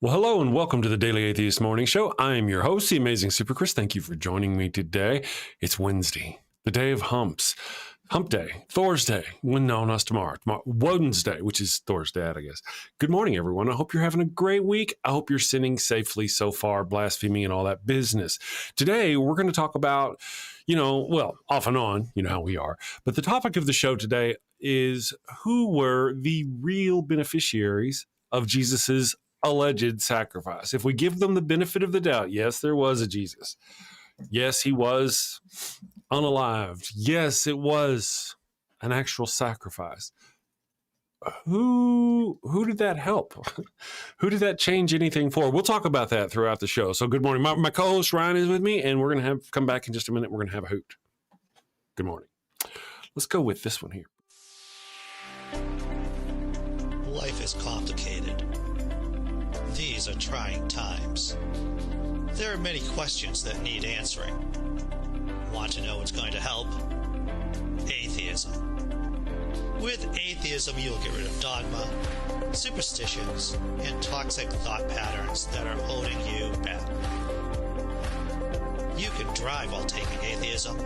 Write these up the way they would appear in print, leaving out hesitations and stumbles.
Well, hello and welcome to the Daily Atheist Morning Show. I'm your host, the amazing Super Chris. Thank you for joining me today. It's Wednesday, the day of humps. Hump day, Thursday. Well, no, not tomorrow. Wednesday, which is Thor's dad, I guess. Good morning, everyone. I hope you're having a great week. I hope you're sinning safely so far, blaspheming and all that business. Today, we're going to talk about, off and on, you know how we are. But the topic of the show today is who were the real beneficiaries of Jesus's alleged sacrifice. If we give them the benefit of the doubt, yes, there was a Jesus. Yes, he was unalived. Yes, it was an actual sacrifice. Who did that help? Who did that change anything for? We'll talk about that throughout the show. So good morning. My co-host Rion is with me, and we're going to come back in just a minute. We're going to have a hoot. Good morning. Let's go with this one here. Life is complicated. These are trying times. There are many questions that need answering. Want to know what's going to help? Atheism. With atheism, you'll get rid of dogma, superstitions, and toxic thought patterns that are holding you back. You can drive while taking atheism,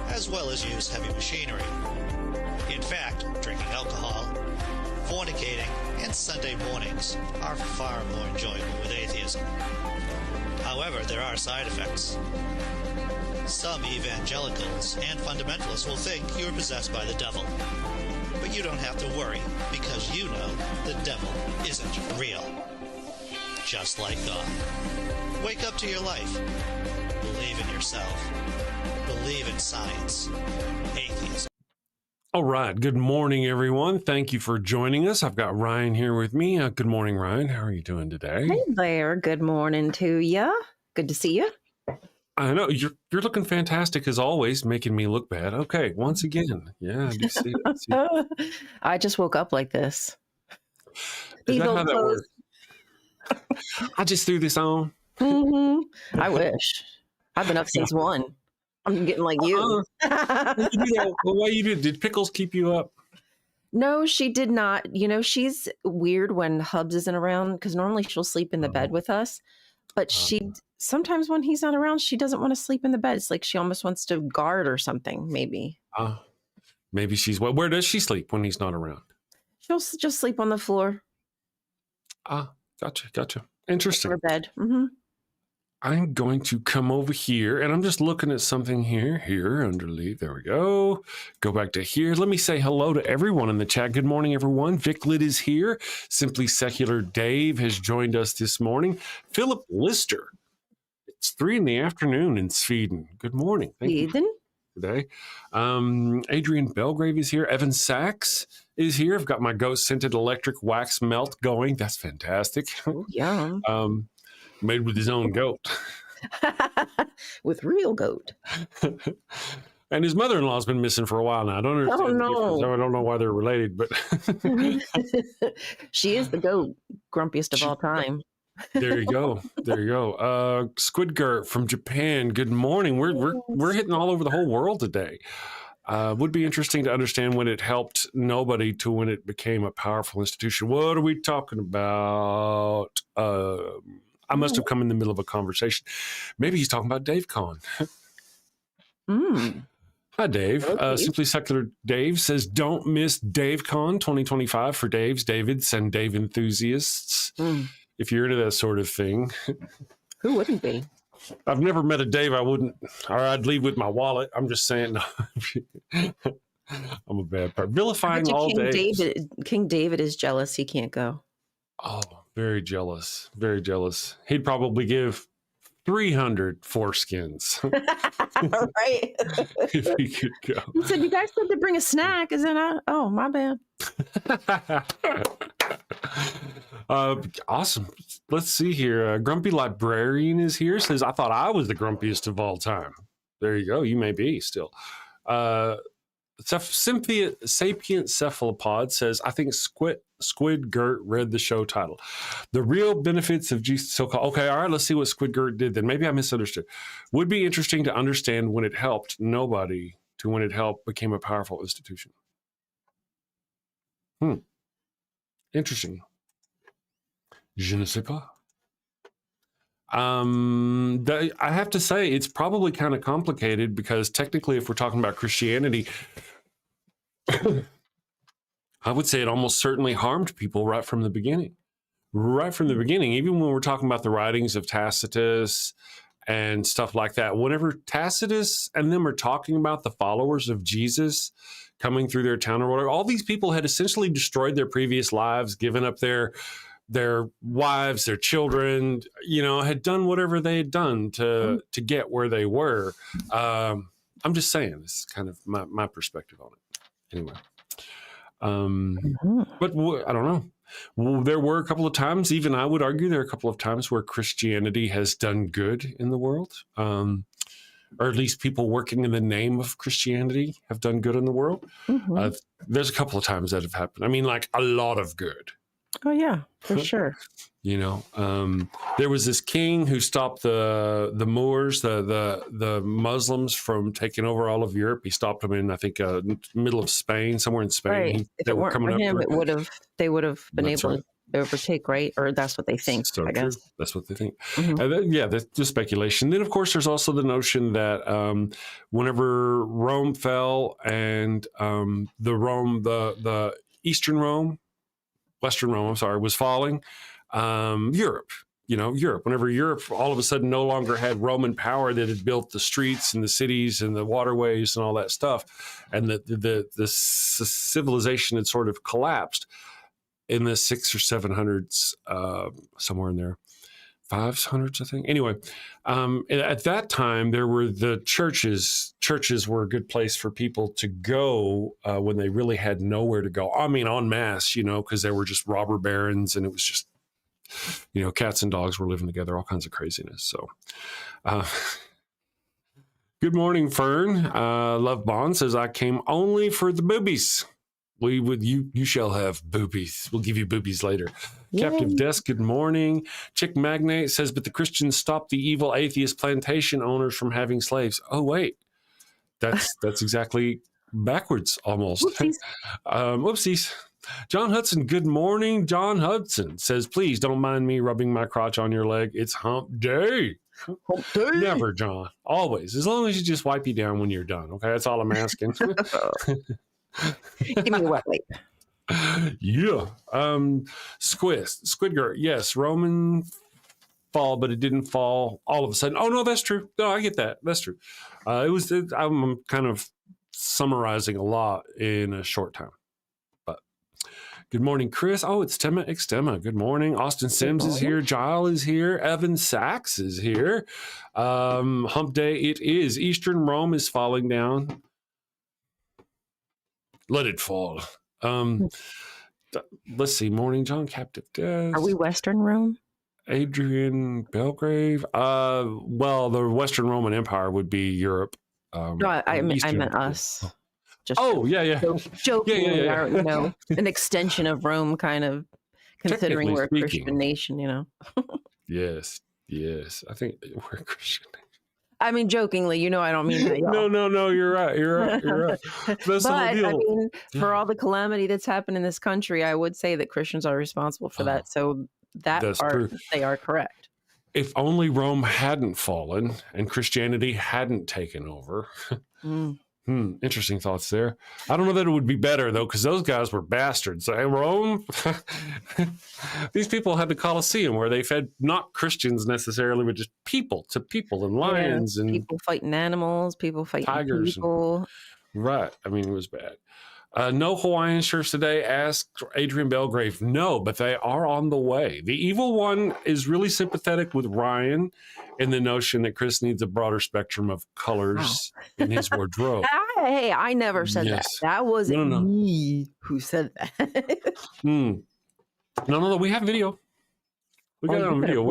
as well as use heavy machinery. In fact, drinking alcohol, fornicating, and Sunday mornings are far more enjoyable with atheism. However, there are side effects. Some evangelicals and fundamentalists will think you are possessed by the devil. But you don't have to worry, because you know the devil isn't real. Just like God. Wake up to your life. Believe in yourself. Believe in science. Atheism. All right. Good morning, everyone. Thank you for joining us. I've got Rion here with me. Good morning, Rion. How are you doing today? Hey there. Good morning to you. Good to see you. I know you're looking fantastic as always, making me look bad. Okay, once again, yeah, I do see it. I just woke up like this. Is that how that works? I just threw this on. Mm-hmm. I wish. I've been up since 1. I'm getting like you. Why you did? Did Pickles keep you up? No, she did not. You know, she's weird when Hubs isn't around because normally she'll sleep in the bed with us. But sometimes when he's not around, she doesn't want to sleep in the bed. It's like she almost wants to guard or something, maybe. Maybe where does she sleep when he's not around? She'll just sleep on the floor. Gotcha. Interesting. Her bed. Mm-hmm. I'm going to come over here, and I'm just looking at something here underneath. There we go. Go back to here. Let me say hello to everyone in the chat. Good morning, everyone. Vic Litt is here. Simply Secular Dave has joined us this morning. Philip Lister. It's 3 p.m. in Sweden. Good morning. Thank you today. Adrian Belgrave is here. Evan Sachs is here. I've got my ghost scented electric wax melt going. That's fantastic. Oh, yeah. Made with his own goat. With real goat. And his mother-in-law's been missing for a while now. I don't understand the difference. I don't know why they're related, but she is the goat, grumpiest of all time. There you go. Squidgurt from Japan. Good morning. We're hitting all over the whole world today. Would be interesting to understand when it helped nobody to when it became a powerful institution. What are we talking about? I must have come in the middle of a conversation. Maybe he's talking about Dave Con. Hi, Dave. Okay. Simply Secular Dave says, don't miss Dave Con 2025 for Daves, Davids, and Dave enthusiasts. If you're into that sort of thing. Who wouldn't be? I've never met a Dave I wouldn't, or I'd leave with my wallet. I'm just saying. I'm a bad part. Vilifying all day. King David is jealous. He can't go. Oh, very jealous. Very jealous. He'd probably give 300 foreskins. Right. If he could go. He said, you guys said to bring a snack. Is that oh, my bad. Awesome. Let's see here. Grumpy Librarian is here. Says, I thought I was the grumpiest of all time. There you go. You may be still. Sapient Cephalopod says, I think Squidgurt read the show title. The real benefits of Jesus. Okay, all right, let's see what Squidgurt did then. Maybe I misunderstood. Would be interesting to understand when it helped nobody to when it helped became a powerful institution. Interesting. Je ne sais pas. I have to say it's probably kind of complicated because technically, if we're talking about Christianity, I would say it almost certainly harmed people right from the beginning. Right from the beginning, even when we're talking about the writings of Tacitus and stuff like that, whenever Tacitus and them are talking about the followers of Jesus coming through their town or whatever, all these people had essentially destroyed their previous lives, given up their wives, their children, had done whatever they had done to get where they were. I'm just saying, this is kind of my perspective on it. Anyway, but I don't know. Well, there were a couple of times, even I would argue there are a couple of times where Christianity has done good in the world, or at least people working in the name of Christianity have done good in the world. There's a couple of times that have happened. I mean, like a lot of good. Oh, yeah, for sure. There was this king who stopped the Moors, the Muslims from taking over all of Europe. He stopped them in, I think, middle of Spain, somewhere in Spain. Right. If it weren't for him, they would have been able to overtake, right? Or that's what they think, so I guess. True. That's what they think. That's just speculation. Then, of course, there's also the notion that whenever Rome fell and the Eastern Rome, Western Rome, was falling, Europe, whenever Europe all of a sudden no longer had Roman power that had built the streets and the cities and the waterways and all that stuff, and the civilization had sort of collapsed in the 600s or 700s, somewhere in there. 500s, I think. Anyway, at that time, there were the churches. Churches were a good place for people to go when they really had nowhere to go. I mean, en masse, because there were just robber barons, and it was just, cats and dogs were living together, all kinds of craziness. So, good morning, Fern. Love Bond says, I came only for the boobies. You shall have boobies. We'll give you boobies later. Yay. Captive Desk, good morning. Chick Magnate says, but the Christians stopped the evil atheist plantation owners from having slaves. Oh, wait. That's exactly backwards almost. Whoopsies. Whoopsies. John Hudson, good morning. John Hudson says, please don't mind me rubbing my crotch on your leg. It's hump day. Hump day. Never, John. Always. As long as you just wipe you down when you're done. Okay, that's all I'm asking. Give me a wet wipe. Yeah. Squidger. Yes, Roman fall, but it didn't fall all of a sudden. Oh no, that's true. No, I get that. That's true. I'm kind of summarizing a lot in a short time. But good morning, Chris. Oh, it's Tema Extema. Good morning. Austin Sims is here. Giles is here. Evan Sachs is here. Hump day. It is. Eastern Rome is falling down. Let it fall. Let's see. Morning, John. Captive Death. Are we Western Rome? Adrian Belgrave. Well, the Western Roman Empire would be Europe. No, I meant us. Just Jokingly, are, an extension of Rome, kind of, considering we're a Christian nation, Yes. I think we're a Christian nation. I mean, jokingly, I don't mean that. Y'all. No, you're right. That's the whole deal. I mean, for all the calamity that's happened in this country, I would say that Christians are responsible for that. So that's true. They are correct. If only Rome hadn't fallen and Christianity hadn't taken over. Interesting thoughts there. I don't know that it would be better, though, because those guys were bastards. Rome, these people had the Colosseum where they fed not Christians necessarily, but just people and lions and people fighting animals, people fighting tigers. People. Right. I mean, it was bad. No Hawaiian shirts today, asked Adrian Belgrave. No, but they are on the way. The evil one is really sympathetic with Rion in the notion that Chris needs a broader spectrum of colors in his wardrobe. Hey, I never said that. That wasn't me who said that. No. We have video. We got it on video.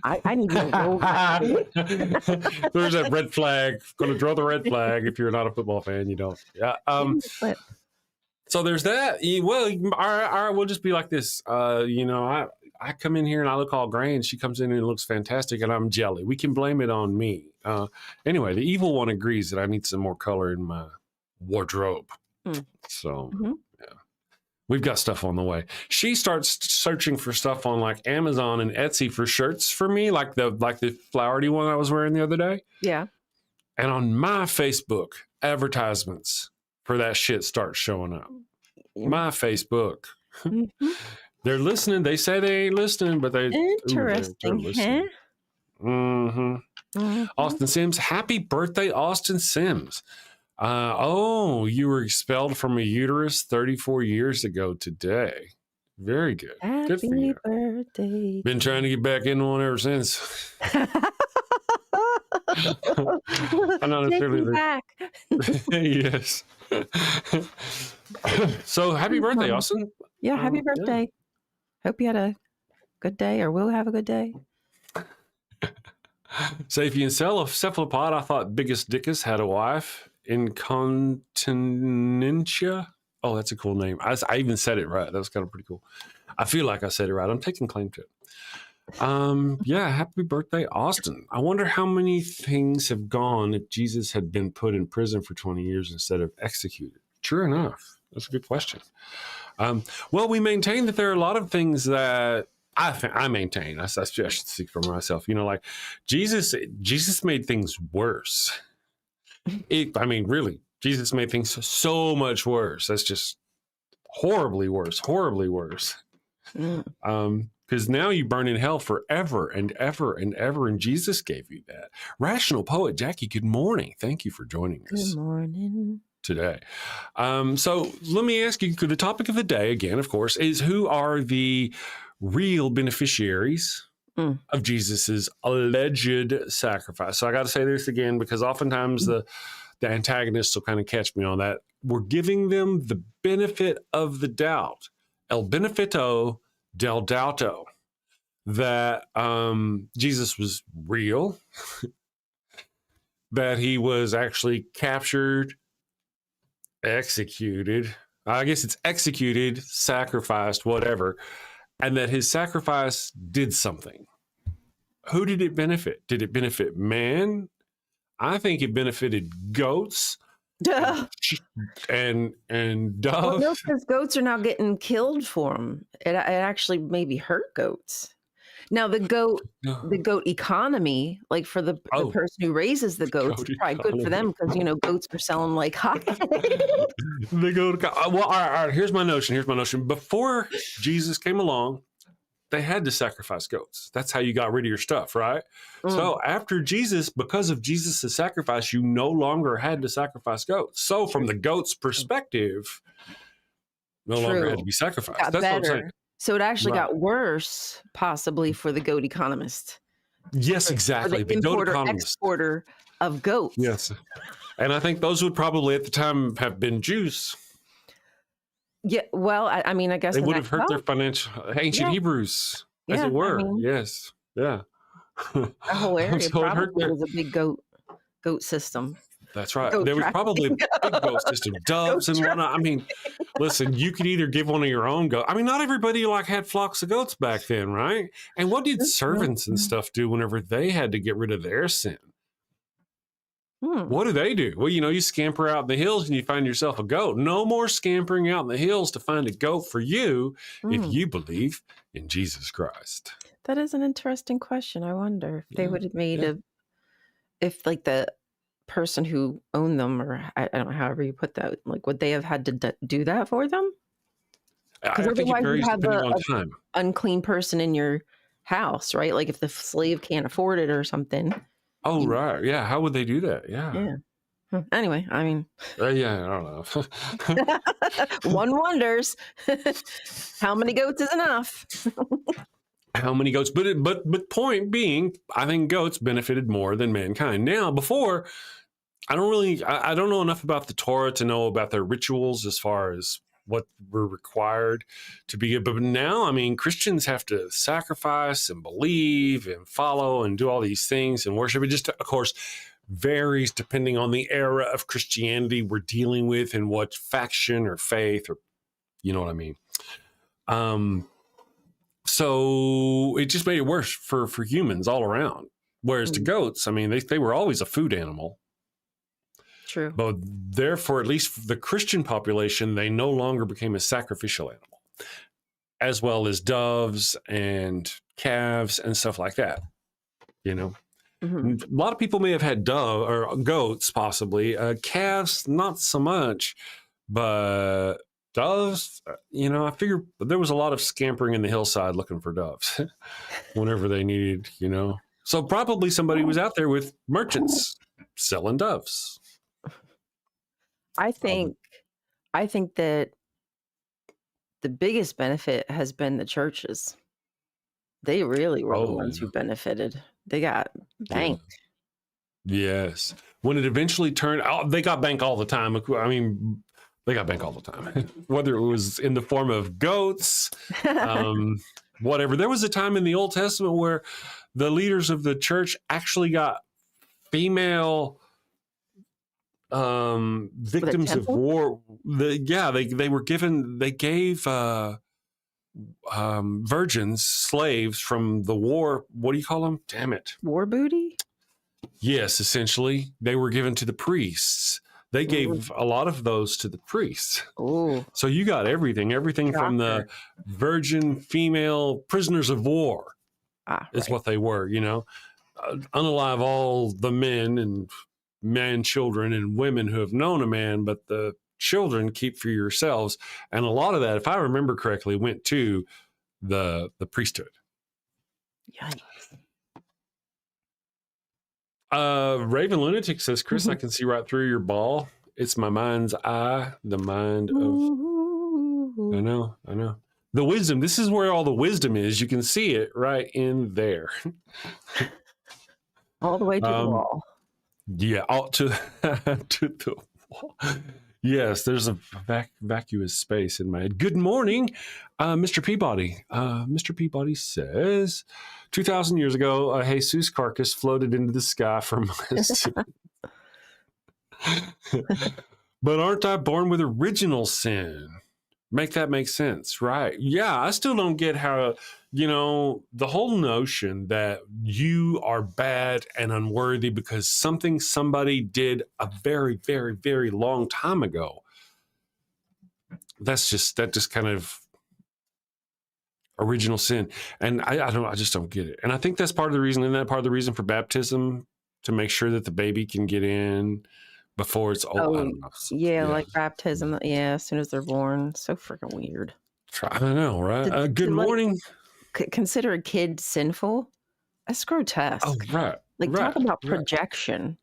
I need to know. There's that red flag. Going to draw the red flag. If you're not a football fan, you don't. Yeah. So there's that. Well, we'll just be like this. I come in here and I look all gray, and she comes in and it looks fantastic, and I'm jelly. We can blame it on me. Anyway, the evil one agrees that I need some more color in my wardrobe. So, yeah. We've got stuff on the way. She starts searching for stuff on like Amazon and Etsy for shirts for me, like the flowery one I was wearing the other day. Yeah. And on my Facebook, advertisements for that shit start showing up. My Facebook. Mm-hmm. They're listening. They say they ain't listening, but they're Interesting. listening. Mm-hmm. Mm-hmm. Austin Sims. Happy birthday, Austin Sims. You were expelled from a uterus 34 years ago today. Very good. Good for you. Birthday. Been trying to get back into one ever since. I'm not necessarily back. Yes. So happy birthday, Austin. Yeah, happy birthday. Yeah. Hope you had a good day, or will have a good day. Sapien cephalopod. I thought Biggest Dickus had a wife. Incontinentia. Oh, that's a cool name. I even said it right. That was kind of pretty cool. I feel like I said it right. I'm taking claim to it. Yeah, happy birthday, Austin. I wonder how many things have gone if Jesus had been put in prison for 20 years instead of executed. True enough. That's a good question. Well, we maintain that there are a lot of things that I maintain. I should speak for myself. You know, like Jesus made things worse. Really, Jesus made things so much worse. That's just horribly worse. Because now you burn in hell forever and ever and ever, and Jesus gave you that. Rational Poet Jackie, good morning. Thank you for joining us. Good morning. Today. So let me ask you, the topic of the day, again, of course, is who are the real beneficiaries of Jesus's alleged sacrifice? So I got to say this again, because oftentimes the antagonists will kind of catch me on that. We're giving them the benefit of the doubt. El benefito del doubto. That Jesus was real, that he was actually captured, executed, I guess it's executed, sacrificed, whatever, and that his sacrifice did something. Who did it benefit? Did it benefit man? I think it benefited goats and doves. Well, no, because goats are now getting killed for them. It actually maybe hurt goats. Now the goat economy, like for the person who raises the goats, is probably good for them because goats are selling like hotcakes. The goat. Well, all right. Here's my notion. Before Jesus came along, they had to sacrifice goats. That's how you got rid of your stuff, right? So after Jesus, because of Jesus' sacrifice, you no longer had to sacrifice goats. So from the goat's perspective, no longer had to be sacrificed. That's better. what I'm saying. So it actually got worse, possibly, for the goat economist. Yes, exactly. The importer, exporter of goats. Yes. And I think those would probably at the time have been Jews. Yeah, well, I guess they would have hurt their financial ancient Hebrews, as it were. Yes, yeah. The whole area probably was a big goat system. That's right. There was probably a big goat system, doves and whatnot. Listen, you could either give one of your own goats. Not everybody had flocks of goats back then, right? And what did servants and stuff do whenever they had to get rid of their sin? What do they do? Well, you scamper out in the hills and you find yourself a goat. No more scampering out in the hills to find a goat for you if you believe in Jesus Christ. That is an interesting question. I wonder if they would have made if the person who owned them, or I don't know, however you put that, would they have had to do that for them? I think it varies depending on time. Unclean person in your house, right? Like if the slave can't afford it or something. Oh, right. Yeah. How would they do that? Yeah. Anyway, I don't know. One wonders how many goats is enough. How many goats? But point being, I think goats benefited more than mankind. Now, before, I don't know enough about the Torah to know about their rituals as far as what were required to be good. But now, Christians have to sacrifice and believe and follow and do all these things and worship. It just, of course, varies depending on the era of Christianity we're dealing with and what faction or faith, or you know what I mean. So it just made it worse for humans all around. Whereas to goats, they were always a food animal. True. But therefore, at least for the Christian population, they no longer became a sacrificial animal, as well as doves and calves and stuff like that. You know, Mhm. a lot of people may have had dove or goats, possibly. Calves, not so much, but doves, I figure there was a lot of scampering in the hillside looking for doves whenever they needed, So probably somebody was out there with merchants selling doves. I think that the biggest benefit has been the churches. They really were the ones who benefited. They got banked. Yes. When it eventually turned out, they got bank all the time. I mean, they got bank all the time, whether it was in the form of goats, whatever. There was a time in the Old Testament where the leaders of the church actually got female victims of war. They gave virgins, slaves from the war. What do you call them? Damn it. War booty? Yes, essentially. They were given to the priests. They gave a lot of those to the priests. Oh. So you got everything from the virgin female prisoners of war is what they were, unalive all the men and children and women who have known a man, but the children keep for yourselves. And a lot of that, if I remember correctly, went to the priesthood. Yikes. Raven Lunatic says, Chris, I can see right through your ball. It's my mind's eye, the mind of... I know. The wisdom. This is where all the wisdom is. You can see it right in there. All the way to the wall. Yeah, all to the wall. Yes, there's a vacuous space in my head. Good morning, Mr. Peabody. Mr. Peabody says, 2,000 years ago, a Jesus carcass floated into the sky from But aren't I born with original sin? Make that make sense, right? Yeah, I still don't get how, the whole notion that you are bad and unworthy because somebody did a very, very, very long time ago. That just kind of original sin. And I just don't get it. And I think that's part of the reason, isn't that part of the reason for baptism, to make sure that the baby can get in before it's old? I don't know. Yeah, like baptism. Yeah, as soon as they're born. So freaking weird. I don't know, right? Good morning. Consider a kid sinful? That's grotesque. Oh, right. Talk about projection.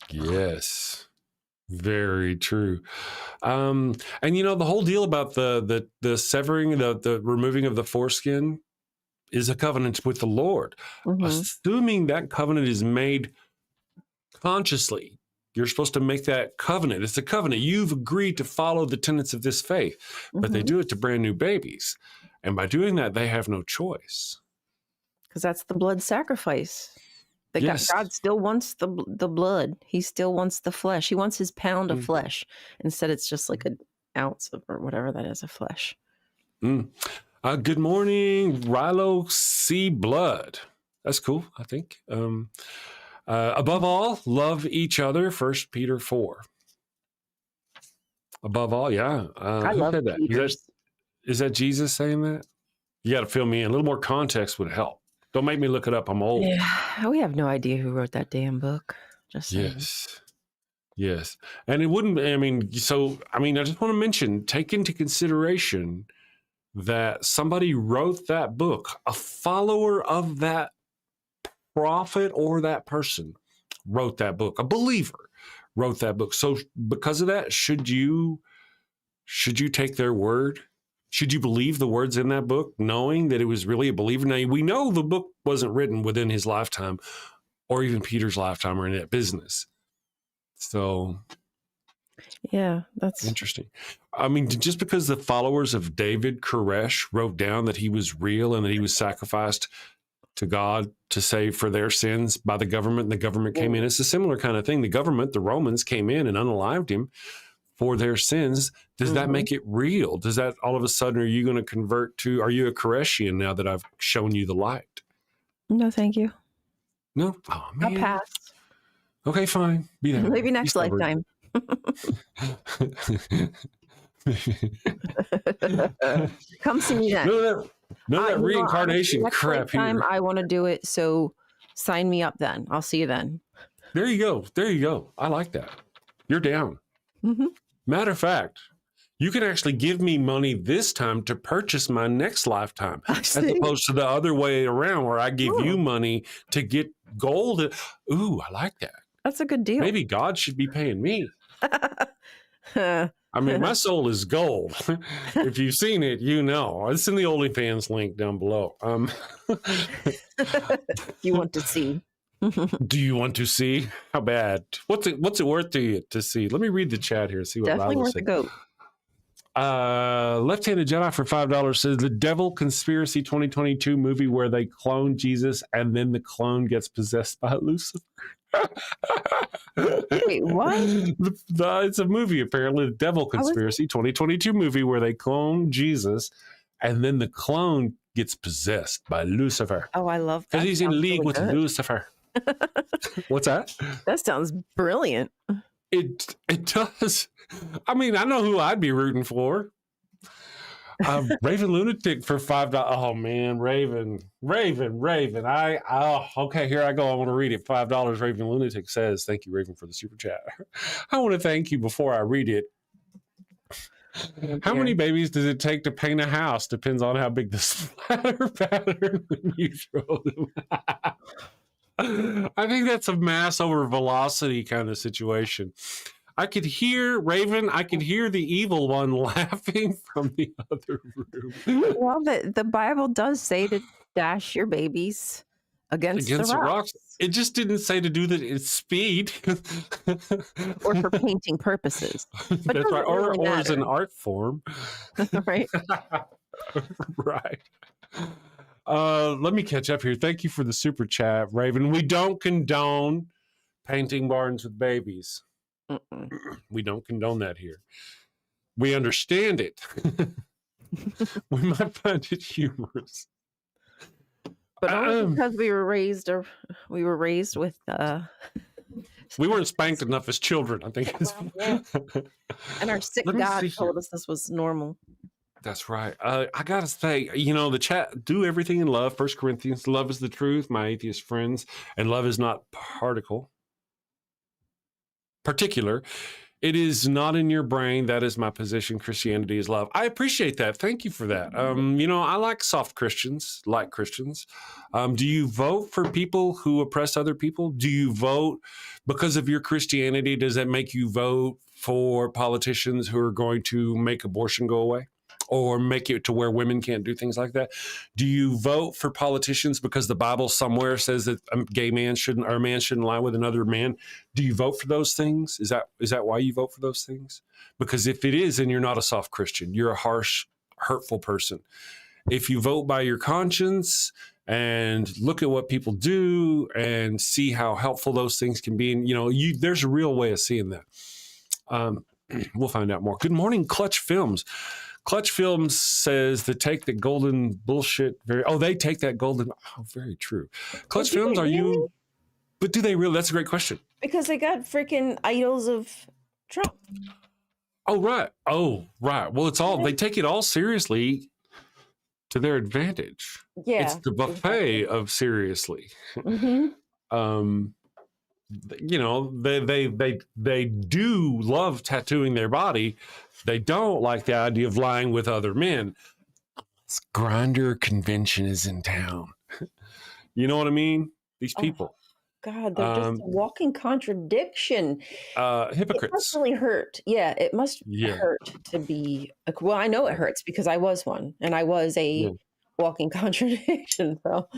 Yes. Very true. And the whole deal about the severing, the removing of the foreskin is a covenant with the Lord. Assuming that covenant is made consciously, you're supposed to make that covenant. It's a covenant. You've agreed to follow the tenets of this faith, but they do it to brand new babies. And by doing that, they have no choice. Because that's the blood sacrifice. God still wants the blood. He still wants the flesh. He wants his pound of flesh. Instead, it's just like an ounce of, or whatever that is, of flesh. Good morning, Rilo C. Blood. That's cool, I think. Above all, love each other, 1 Peter 4. Above all, yeah. I love that. Is that Jesus saying that? You got to fill me in. A little more context would help. Don't make me look it up. I'm old. Yeah, we have no idea who wrote that damn book. Just saying. Yes. And it wouldn't, I just want to mention, take into consideration that somebody wrote that book, a follower of that prophet or that person wrote that book, a believer wrote that book. So because of that, should you take their word? Should you believe the words in that book, knowing that it was really a believer? Now, we know the book wasn't written within his lifetime or even Peter's lifetime or in that business. So, yeah, that's interesting. Just because the followers of David Koresh wrote down that he was real and that he was sacrificed to God to save for their sins by the government, and the government came in. It's a similar kind of thing. The government, the Romans, came in and unalived him for their sins. Does that make it real? Does that all of a sudden, are you going to convert to, are you a Koreshian now that I've shown you the light? No, thank you. No? Oh, man. I'll pass. Okay, fine. Be that way. Maybe Be next stubborn. lifetime. Come see me then. None of that reincarnation next crap lifetime, here. I want to do it. So sign me up then. I'll see you then. There you go. There you go. I like that. You're down. Mm-hmm. Matter of fact, you can actually give me money this time to purchase my next lifetime, as opposed to the other way around where I give you money to get gold. Ooh, I like that. That's a good deal. Maybe God should be paying me. I mean, my soul is gold. If you've seen it, you know. It's in the OnlyFans link down below. You want to see? Do you want to see? How bad? What's it worth to you to see? Let me read the chat here. See what Definitely Lila worth said. a goat. Left-Handed Jedi for $5 says the Devil Conspiracy 2022 movie where they clone Jesus and then the clone gets possessed by Lucifer. Wait, what? It's a movie, apparently. The Devil Conspiracy 2022 movie where they clone Jesus and then the clone gets possessed by Lucifer. Oh, I love that. Because he's in league with Lucifer. What's that? That sounds brilliant. It does. I mean, I know who I'd be rooting for. Raven Lunatic for $5. Oh man, Raven. Okay, here I go. I want to read it. $5. Raven Lunatic says, "Thank you, Raven, for the super chat." I want to thank you before I read it. How many babies does it take to paint a house? Depends on how big the splatter pattern when you throw them. I think that's a mass over velocity kind of situation. I could hear Raven. I could hear the evil one laughing from the other room. Well, the Bible does say to dash your babies against the rocks. It just didn't say to do that at speed. Or for painting purposes. But that's right. Or really as an art form. Right. Right. Let me catch up here. Thank you for the super chat, Raven. We don't condone painting barns with babies. Mm-mm. We don't condone that here. We understand it. We might find it humorous. But only because we were raised with we weren't spanked enough as children, I think. Yeah. And our sick God told us this was normal. That's right. I gotta say, the chat, do everything in love. 1 Corinthians, love is the truth, my atheist friends, and love is not particular. It is not in your brain. That is my position. Christianity is love. I appreciate that. Thank you for that. I like soft Christians, like Christians. Do you vote for people who oppress other people? Do you vote because of your Christianity? Does that make you vote for politicians who are going to make abortion go away? Or make it to where women can't do things like that? Do you vote for politicians because the Bible somewhere says that a man shouldn't lie with another man? Do you vote for those things? Is that why you vote for those things? Because if it is, then you're not a soft Christian. You're a harsh, hurtful person. If you vote by your conscience and look at what people do and see how helpful those things can be, and there's a real way of seeing that. We'll find out more. Good morning, Clutch Films. Clutch Films says they take the golden bullshit they take that golden. Oh, very true. Clutch Films, but do they really? That's a great question. Because they got freaking idols of Trump. Oh, right. Well, they take it all seriously to their advantage. Yeah. It's the buffet of seriously. Mm-hmm. They do love tattooing their body. They don't like the idea of lying with other men. This grinder convention is in town. You know what I mean? These people. God, they're just a walking contradiction. Hypocrites. It must really hurt. Yeah, it must hurt to be. Well, I know it hurts because I was one, and I was a walking contradiction. So.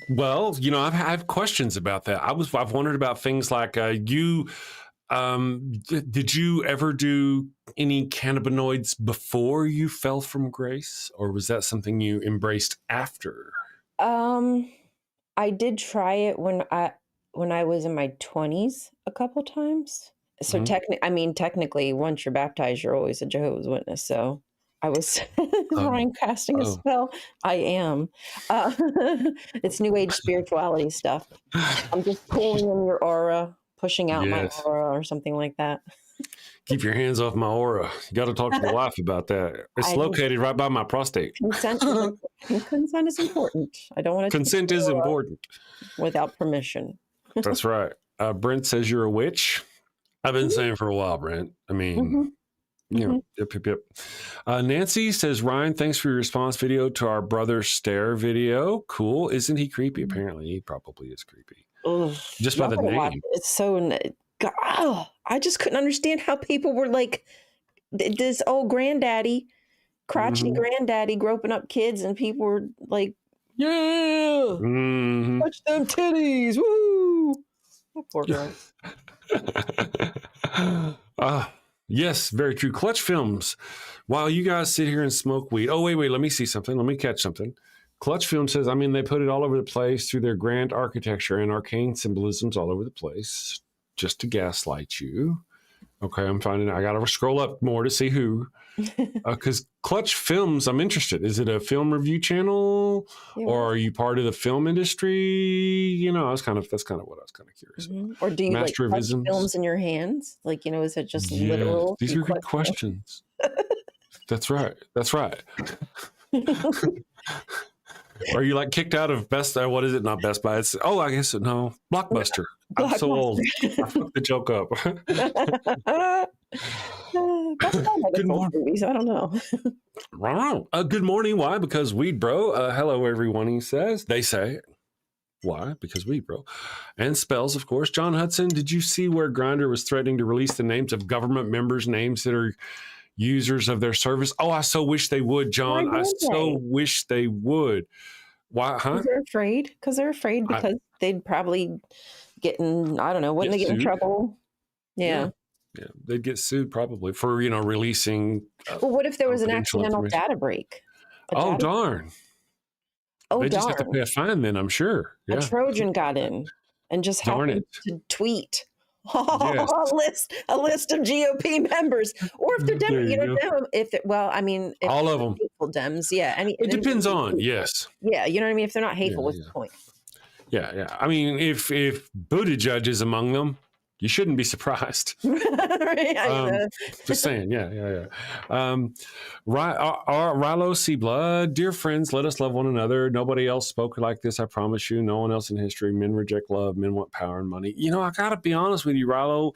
Well, I have questions about that. I've wondered about things like did you ever do any cannabinoids before you fell from grace, or was that something you embraced after? I did try it when I was in my 20s a couple times. So technically, once you're baptized, you're always a Jehovah's Witness. So I was Ryan casting a oh. spell. I am. It's new age spirituality stuff. I'm just pulling in your aura, pushing out my Yes. aura or something like that. Keep your hands off my aura. You got to talk to the wife about that. It's located right by my prostate. Consent is important. I don't want to Consent is important. without permission. That's right. Brent says you're a witch. I've been saying for a while, Brent. I mean, you know, yep. Nancy says, Ryan, thanks for your response video to our brother stare video. Cool. Isn't he creepy? Apparently, he probably is creepy. Ugh, Just by the name. It's so... God, I just couldn't understand how people were like this old granddaddy, crotchety granddaddy groping up kids, and people were like, yeah, touch them titties, woo. Oh, poor guy. Yes, very true. Clutch Films. While you guys sit here and smoke weed. Oh, wait, let me see something. Let me catch something. Clutch Film says, I mean, they put it all over the place through their grand architecture and arcane symbolisms all over the place. Just to gaslight you. Okay, I'm finding out. I got to scroll up more to see who. Because Clutch Films, I'm interested. Is it a film review channel, or are you part of the film industry? You know, that's kind of what I was kind of curious about. Or do you Master like of Isms? Films in your hands? Like, you know, is it just literal? These are good questions. That's right. Are you like kicked out of Best? What is it? Not Best Buy. It's I guess no Blockbuster. I'm so old. I fucked the joke up. Good morning. Movies. I don't know. Good morning. Why? Because weed, bro. Hello, everyone. He says. They say. Why? Because weed, bro. And spells, of course. John Hudson. Did you see where Grindr was threatening to release the names of government members' names that are users of their service? Oh, I so wish they would, John. I so wish they would. Why? Huh? Because they're afraid because they'd probably get in, I don't know, wouldn't they get in trouble? Yeah, they'd get sued probably for, releasing. Well, what if there was an accidental data break? Darn. They just have to pay a fine then, I'm sure. Yeah. A Trojan got in and just happened to tweet. A list of GOP members, or if they're all of them, hateful Dems, it depends on, yes, you know what I mean. If they're not hateful, what's the point? Yeah. I mean, if Buttigieg is among them, you shouldn't be surprised. Just saying, yeah. Rilo C. Blood, dear friends, let us love one another. Nobody else spoke like this, I promise you. No one else in history. Men reject love. Men want power and money. I got to be honest with you, Rilo.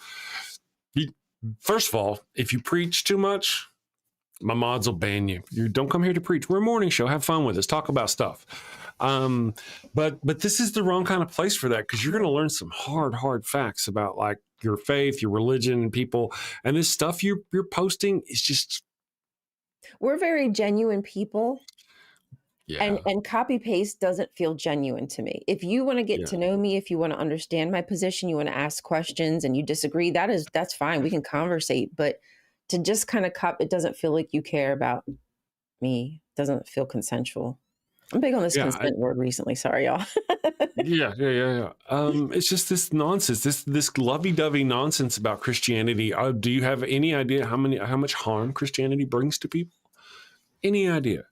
First of all, if you preach too much, my mods will ban you. You don't come here to preach. We're a morning show. Have fun with us. Talk about stuff. But this is the wrong kind of place for that, because you're going to learn some hard facts about like your faith, your religion, and people. And this stuff you're posting is just. We're very genuine people. Yeah. And copy paste doesn't feel genuine to me. If you want to get to know me, if you want to understand my position, you want to ask questions and you disagree, that's fine. We can conversate, but to just kind of it doesn't feel like you care about me. It doesn't feel consensual. I'm big on this consent word recently. Sorry, y'all. Yeah. It's just this nonsense, this lovey-dovey nonsense about Christianity. Do you have any idea how much harm Christianity brings to people? Any idea?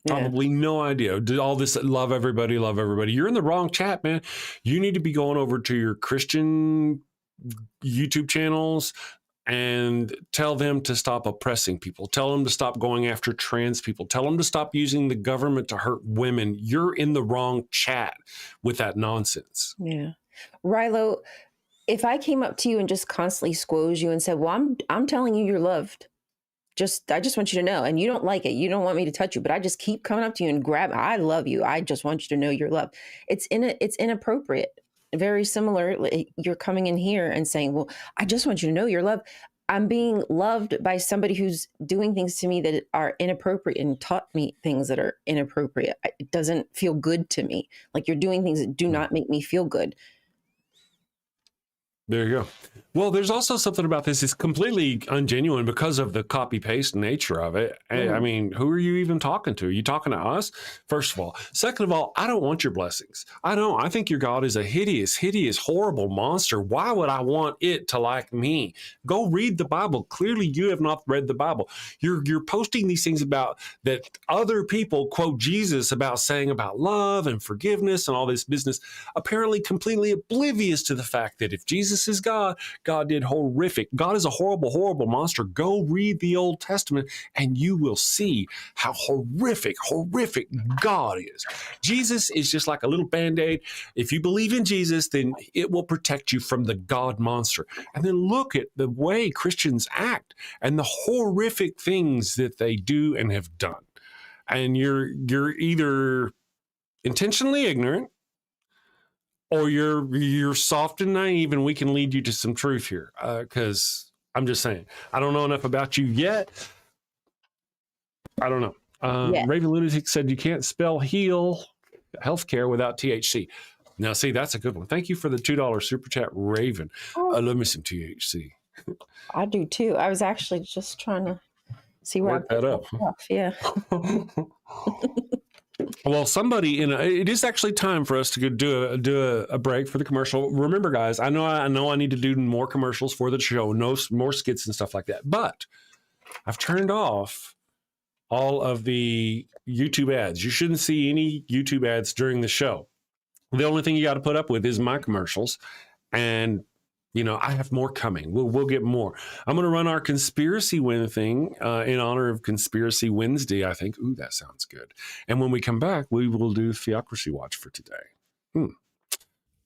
Probably no idea. All this love everybody. You're in the wrong chat, man. You need to be going over to your Christian YouTube channels and tell them to stop oppressing people. Tell them to stop going after trans people. Tell them to stop using the government to hurt women. You're in the wrong chat with that nonsense. Yeah. Rilo, if I came up to you and just constantly squoze you and said, well, I'm telling you you're loved. I just want you to know, and you don't like it. You don't want me to touch you, but I just keep coming up to you and I love you. I just want you to know you're loved. It's inappropriate. Very similar. You're coming in here and saying, well, I just want you to know you're loved. I'm being loved by somebody who's doing things to me that are inappropriate and taught me things that are inappropriate. It doesn't feel good to me. Like you're doing things that do not make me feel good. There you go. Well, there's also something about this. It's completely ungenuine because of the copy paste nature of it. I mean, who are you even talking to? Are you talking to us? First of all. Second of all, I don't want your blessings. I don't. I think your God is a hideous, horrible monster. Why would I want it to like me? Go read the Bible. Clearly, you have not read the Bible. You're posting these things about that other people quote Jesus about saying about love and forgiveness and all this business, apparently completely oblivious to the fact that if Jesus is God, God did horrific. God is a horrible, horrible monster. Go read the Old Testament and you will see how horrific God is. Jesus is just like a little Band-Aid. If you believe in Jesus, then it will protect you from the God monster. And then look at the way Christians act and the horrific things that they do and have done. And you're either intentionally ignorant, or you're soft and naive, and we can lead you to some truth here. Because I'm just saying, I don't know enough about you yet. I don't know. Raven Lunatic said you can't spell healthcare without THC. Now, see, that's a good one. Thank you for the $2 super chat, Raven. I love me some THC. I do too. I was actually just trying to see where Work that up. Yeah. Well, somebody it is actually time for us to go do a break for the commercial. Remember, guys, I know I need to do more commercials for the show, no more skits and stuff like that. But I've turned off all of the YouTube ads. You shouldn't see any YouTube ads during the show. The only thing you got to put up with is my commercials, and I have more coming. We'll get more. I'm going to run our conspiracy win thing in honor of Conspiracy Wednesday, I think. Ooh, that sounds good. And when we come back, we will do Theocracy Watch for today.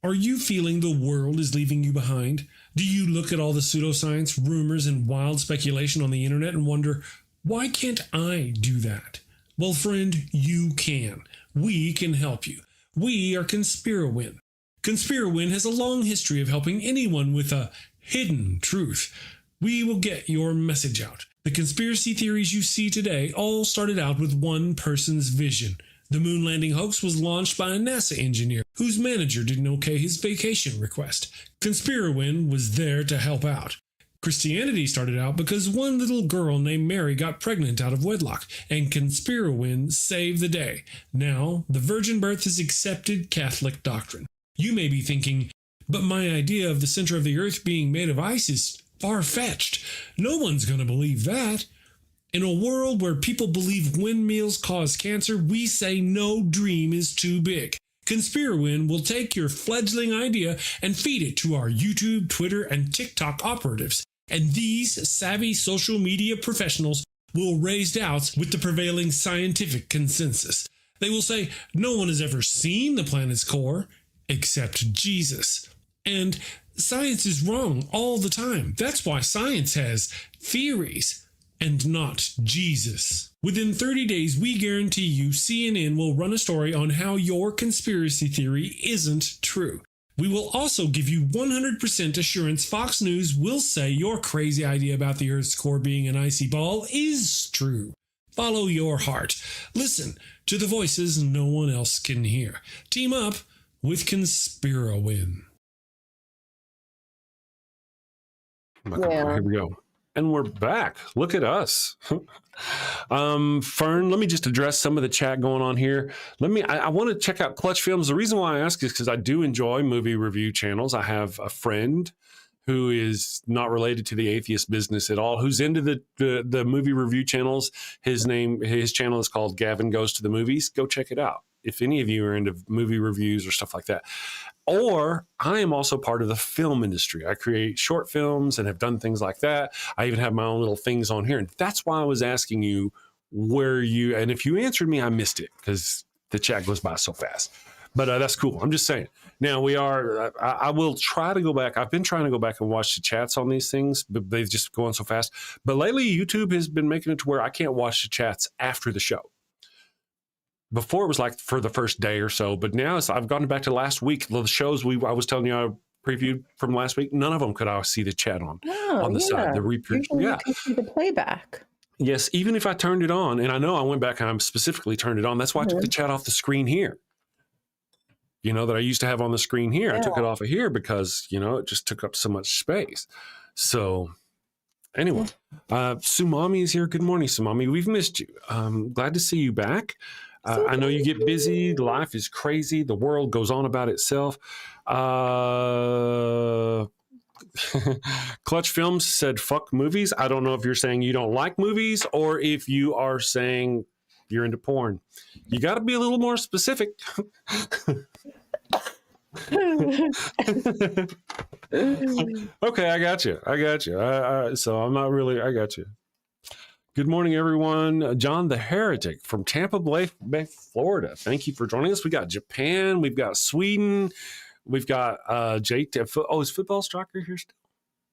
Are you feeling the world is leaving you behind? Do you look at all the pseudoscience, rumors, and wild speculation on the internet and wonder, why can't I do that? Well, friend, you can. We can help you. We are Conspirowin. Conspirowin has a long history of helping anyone with a hidden truth. We will get your message out. The conspiracy theories you see today all started out with one person's vision. The moon landing hoax was launched by a NASA engineer whose manager didn't okay his vacation request. Conspirowin was there to help out. Christianity started out because one little girl named Mary got pregnant out of wedlock, and Conspirowin saved the day. Now, the virgin birth is accepted Catholic doctrine. You may be thinking, but my idea of the center of the earth being made of ice is far-fetched. No one's going to believe that. In a world where people believe windmills cause cancer, we say no dream is too big. Conspirowin will take your fledgling idea and feed it to our YouTube, Twitter, and TikTok operatives. And these savvy social media professionals will raise doubts with the prevailing scientific consensus. They will say, no one has ever seen the planet's core except Jesus. And science is wrong all the time. That's why science has theories and not Jesus. Within 30 days, we guarantee you CNN will run a story on how your conspiracy theory isn't true. We will also give you 100% assurance Fox News will say your crazy idea about the Earth's core being an icy ball is true. Follow your heart. Listen to the voices no one else can hear. Team up with Conspirowin. Here we go. And we're back. Look at us. Fern, let me just address some of the chat going on here. I want to check out Clutch Films. The reason why I ask is because I do enjoy movie review channels. I have a friend who is not related to the atheist business at all, who's into the movie review channels. His channel is called Gavin Goes to the Movies. Go check it out if any of you are into movie reviews or stuff like that. Or I am also part of the film industry. I create short films and have done things like that. I even have my own little things on here. And that's why I was asking you and if you answered me, I missed it because the chat goes by so fast. But that's cool. I'm just saying. Now I will try to go back. I've been trying to go back and watch the chats on these things, but they just go on so fast. But lately, YouTube has been making it to where I can't watch the chats after the show. Before it was like for the first day or so, but now I've gone back to last week. The shows I was telling you I previewed from last week, none of them could I see the chat on the side. The replay, you can see the playback. Yes, even if I turned it on, and I know I went back and I specifically turned it on. That's why I took the chat off the screen here. that I used to have on the screen here. Yeah. I took it off of here because, it just took up so much space. So anyway, Sumami is here. Good morning, Sumami. We've missed you. Glad to see you back. I know you get busy. Life is crazy. The world goes on about itself. Clutch Films said, fuck movies. I don't know if you're saying you don't like movies or if you are saying you're into porn. You got to be a little more specific. Okay, I got you. So I'm not really, I got you. Good morning, everyone. John the Heretic from Tampa Bay, Florida. Thank you for joining us. We got Japan. We've got Sweden. We've got Jake. Oh, is Football Striker here still?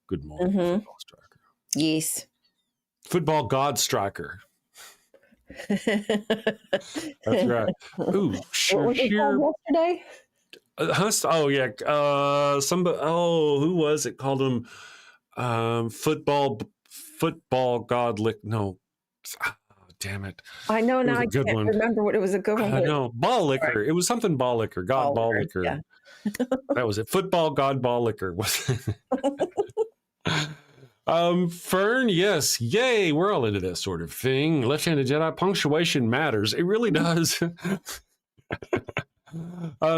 Good morning, Football Striker. Yes. Football God Striker. That's right. Ooh, sure. What was it called yesterday? Oh yeah. Somebody. Oh, who was it? Called him football God lick. No. Damn it. I know now. I can't remember what it was. A good one. I know. Ball licker. Right. It was something ball licker. God ball licker. Yeah. That was it. Football God ball licker. Fern, yes. Yay. We're all into that sort of thing. Left-handed Jedi, punctuation matters. It really does.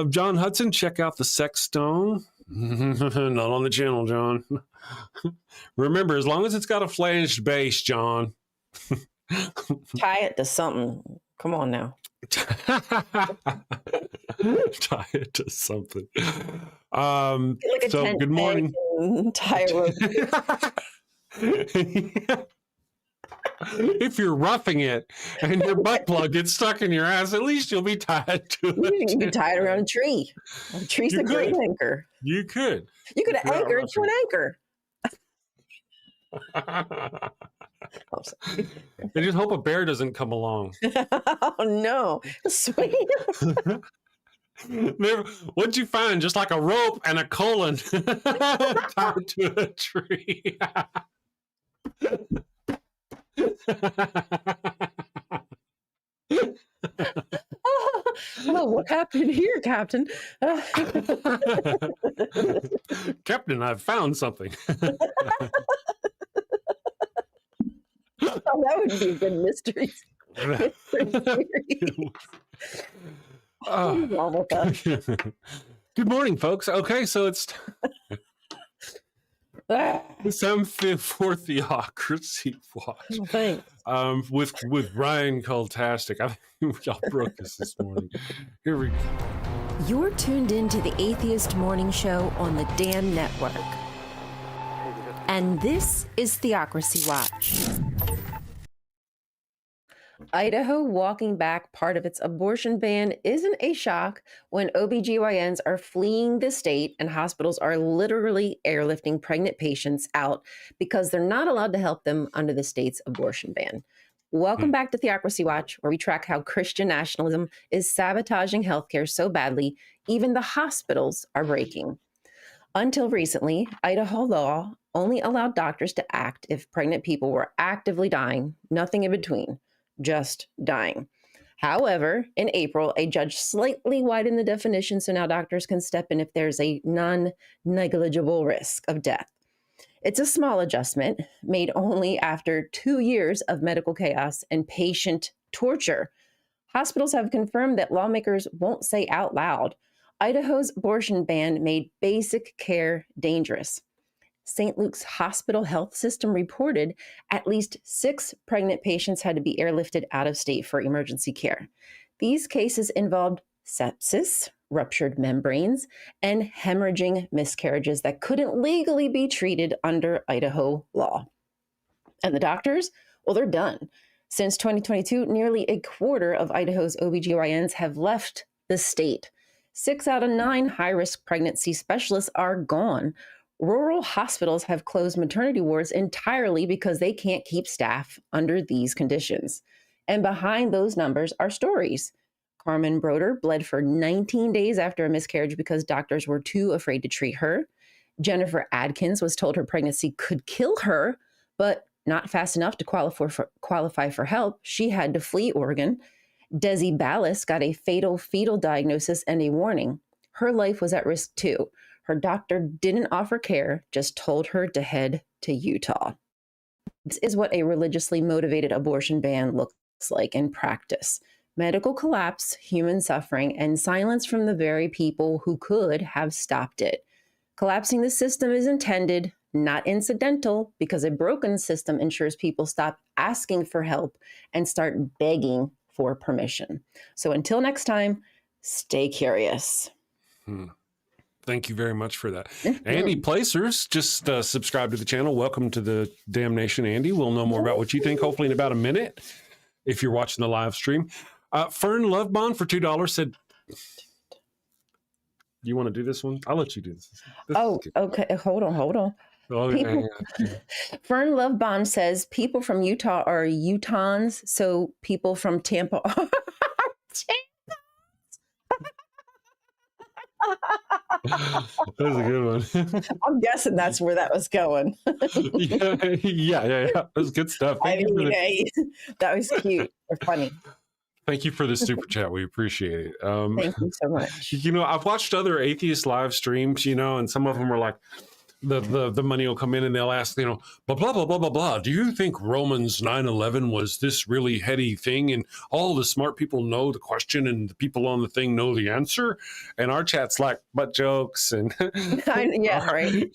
John Hudson, check out the sex stone. Not on the channel, John. Remember, as long as it's got a flanged base, John. Tie it to something. Come on now. Tie it to something. Like so good morning. Tie a rope. If you're roughing it and your butt plug gets stuck in your ass, at least you'll be tied to it. You can be tied around a tree. A tree's a great anchor. You could. You could anchor it to an anchor. Oh, I just hope a bear doesn't come along. Oh no. Sweet. What'd you find? Just like a rope and a colon tied to a tree. Oh, what happened here, Captain? Captain, I've found something. Oh, that would be a good mystery. Good morning, folks. Okay, so it's time for Theocracy Watch. Oh, thanks. With Rion Cultastic. I think y'all broke this morning. Here we go. You're tuned into the Atheist Morning Show on the Dan Network. And this is Theocracy Watch. Idaho walking back part of its abortion ban isn't a shock when OBGYNs are fleeing the state and hospitals are literally airlifting pregnant patients out because they're not allowed to help them under the state's abortion ban. Welcome back to Theocracy Watch, where we track how Christian nationalism is sabotaging healthcare so badly, even the hospitals are breaking. Until recently, Idaho law only allowed doctors to act if pregnant people were actively dying, nothing in between. Just dying. However, in April, a judge slightly widened the definition so now doctors can step in if there's a non-negligible risk of death. It's a small adjustment made only after 2 years of medical chaos and patient torture. Hospitals have confirmed that lawmakers won't say out loud, Idaho's abortion ban made basic care dangerous. St. Luke's Hospital Health System reported at least 6 pregnant patients had to be airlifted out of state for emergency care. These cases involved sepsis, ruptured membranes, and hemorrhaging miscarriages that couldn't legally be treated under Idaho law. And the doctors? Well, they're done. Since 2022, nearly a quarter of Idaho's OBGYNs have left the state. 6 out of 9 high-risk pregnancy specialists are gone. Rural hospitals have closed maternity wards entirely because they can't keep staff under these conditions. And behind those numbers are stories. Carmen Broder bled for 19 days after a miscarriage because doctors were too afraid to treat her. Jennifer Adkins was told her pregnancy could kill her, but not fast enough to qualify for help. She had to flee Oregon. Desi Ballas got a fatal fetal diagnosis and a warning. Her life was at risk too. Her doctor didn't offer care, just told her to head to Utah. This is what a religiously motivated abortion ban looks like in practice. Medical collapse, human suffering, and silence from the very people who could have stopped it. Collapsing the system is intended, not incidental, because a broken system ensures people stop asking for help and start begging for permission. So until next time, stay curious. Thank you very much for that. Andy Placers, just subscribe to the channel. Welcome to the damnation, Andy. We'll know more about what you think, hopefully in about a minute, if you're watching the live stream. Fern Lovebond for $2 said, do you want to do this one? I'll let you do this. Okay. Hold on. Fern Lovebond says, people from Utah are Utahns, so people from Tampa are That was a good one. I'm guessing that's where that was going. yeah. That was good stuff. That was cute or funny. Thank you for the super chat. We appreciate it. Thank you so much. I've watched other atheist live streams, and some of them are like, the money will come in and they'll ask, blah, blah, blah, blah, blah, blah. Do you think Romans 9:11 was this really heady thing? And all the smart people know the question and the people on the thing know the answer. And our chat's like butt jokes and right.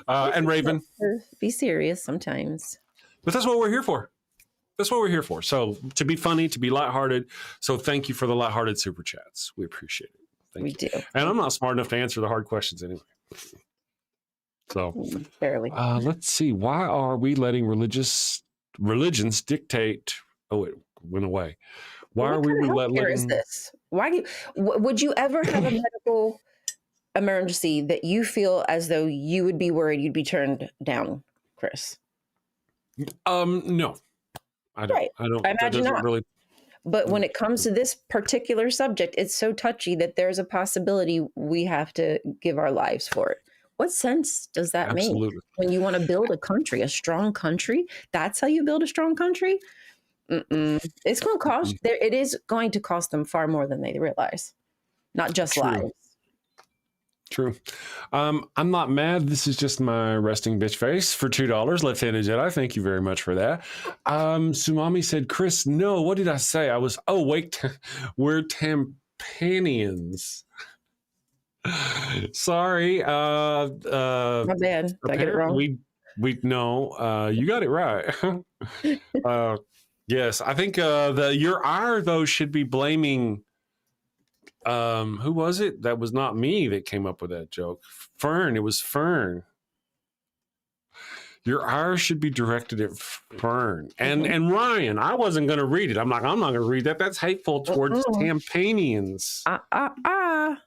And Raven. Be serious sometimes. But that's what we're here for. That's what we're here for. So to be funny, to be lighthearted. So thank you for the lighthearted super chats. We appreciate it. Thank you. Do. And I'm not smart enough to answer the hard questions anyway. So barely. Let's see. Why are we letting religions dictate? Oh, it went away. Why are we letting? Is this? Why would you ever have a medical emergency that you feel as though you would be worried you'd be turned down, Chris? No, I don't. Right. I don't. I imagine not. Really. But when it comes to this particular subject, it's so touchy that there's a possibility we have to give our lives for it. What sense does that make? When you want to build a country, a strong country? That's how you build a strong country? It's going to cost. It is going to cost them far more than they realize. Not just lives. True. I'm not mad. This is just my resting bitch face for $2. Left-handed Jedi. Thank you very much for that. Sumami said, Chris, no. What did I say? We're Tampanians. Sorry. My bad. Did I get it wrong? We know. You got it right. Yes, I think your ire though should be blaming. Who was it? That was not me that came up with that joke. Fern. It was Fern. Your ire should be directed at Fern and Ryan. I wasn't going to read it. I'm not going to read that. That's hateful towards Tampanians. I'm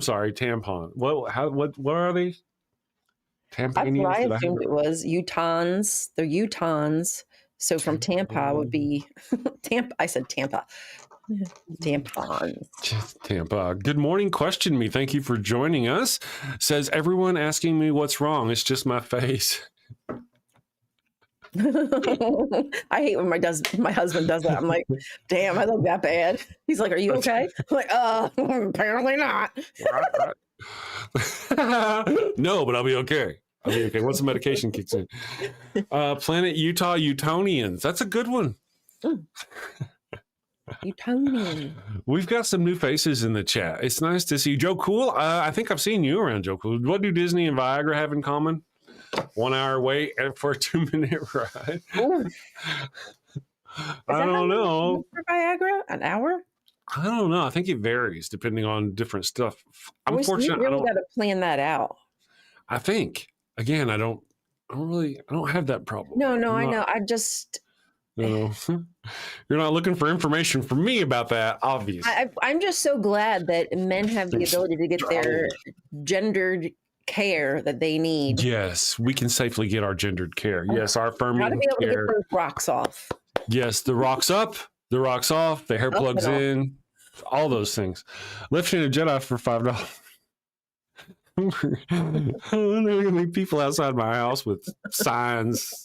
sorry, tampon. What are they? Tampanians? I assumed it was Utahns. They're Utahns. So from Tampa would be Tampa. I said Tampa. Tampons. Tampa. Good morning. Question me. Thank you for joining us. Says everyone asking me what's wrong. It's just my face. I hate when my husband does that. I'm like, damn, I look that bad. He's like, are you okay? I'm like, apparently not. No, but I'll be okay. Once the medication kicks in. Planet Utah Utonians. That's a good one. Utonian. We've got some new faces in the chat. It's nice to see Joe Cool. I think I've seen you around, Joe Cool. What do Disney and Viagra have in common? 1 hour wait for a 2-minute ride. I don't know. For Viagra, an hour? I don't know. I think it varies depending on different stuff. I'm fortunate. You really got to plan that out. I think. Again, I don't have that problem. No, I know. I just. No, you're not looking for information from me about that, obviously. I'm just so glad that men have the ability to get their gendered care that they need. Yes, we can safely get our gendered care. Yes, our affirming care. Got to be able to get those rocks off. Yes, the rocks up, the rocks off, the hair plugs in, all those things. Left-handed Jedi for $5. There are going to be people outside my house with signs.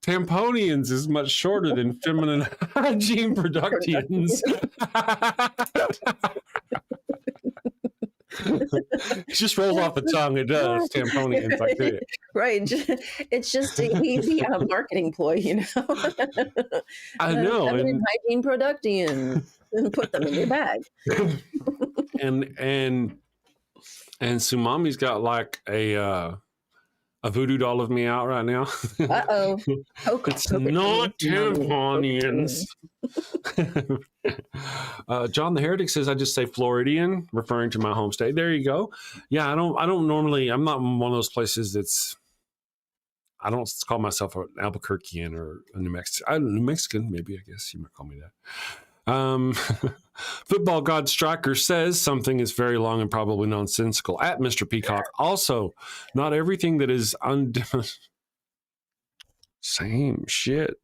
Tamponians is much shorter than feminine hygiene productions. It just rolls off the tongue. It does. Tamponians, I do. Right. It's just an easy marketing ploy, you know. I know. Feminine hygiene productians, and put them in your bag. and Sumami's got like a voodoo doll of me out right now. Uh-oh. It's not tamponians. John the Heretic says I just say Floridian, referring to my home state. There you go. Yeah, I don't normally, I'm not in one of those places I don't call myself an Albuquerquean or a New Mexican, maybe, I guess you might call me that. Football God Striker says something is very long and probably nonsensical. At Mr. Peacock. Also, not everything that is same shit.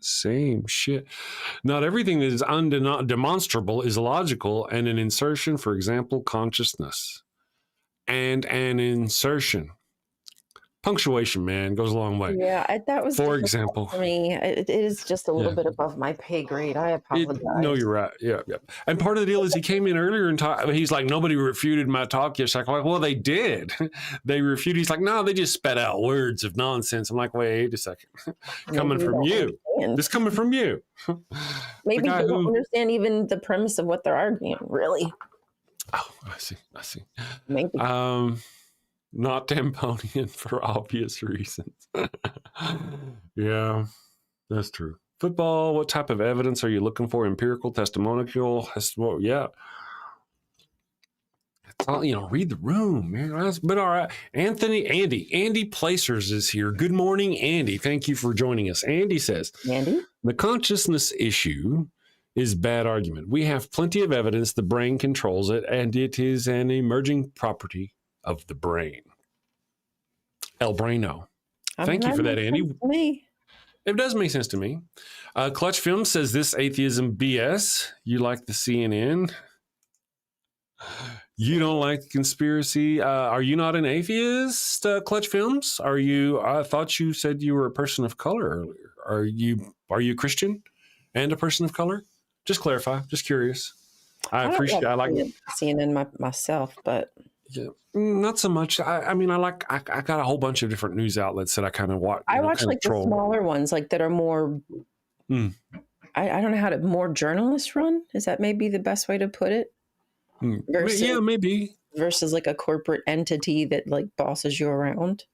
Not everything that is undemonstrable is logical, and an insertion, for example, consciousness. And an insertion. Punctuation, man, goes a long way. Yeah, that was, for example, for me. It is just a little bit above my pay grade. I apologize. No, you're right. Yeah. And part of the deal is he came in earlier and he's like, nobody refuted my talk yesterday. I'm like, well, they did. They refuted. He's like, no, they just spat out words of nonsense. I'm like, wait a second. Coming from you. This coming from you. Maybe they don't understand even the premise of what they're arguing, really. Oh, I see. Maybe. Not tamponian for obvious reasons. Yeah, that's true. Football, what type of evidence are you looking for? Empirical, testimonial? Yeah. It's all, read the room, man. But all right. Andy Placers is here. Good morning, Andy. Thank you for joining us. Andy says, the consciousness issue is bad argument. We have plenty of evidence the brain controls it, and it is an emerging property of the brain. El Braino. Thank you for that, Andy. It does make sense to me. Clutch Film says this atheism BS. You like the CNN? You don't like the conspiracy? Are you not an atheist, Clutch Films? Are you? I thought you said you were a person of color earlier. Are you Christian and a person of color? Just clarify. Just curious. I like CNN myself, but yeah, not so much. I mean, I got a whole bunch of different news outlets that I kind of watch. I watch like the smaller ones, like that are more. I don't know how to more journalist run. Is that maybe the best way to put it? Yeah, maybe versus like a corporate entity that like bosses you around.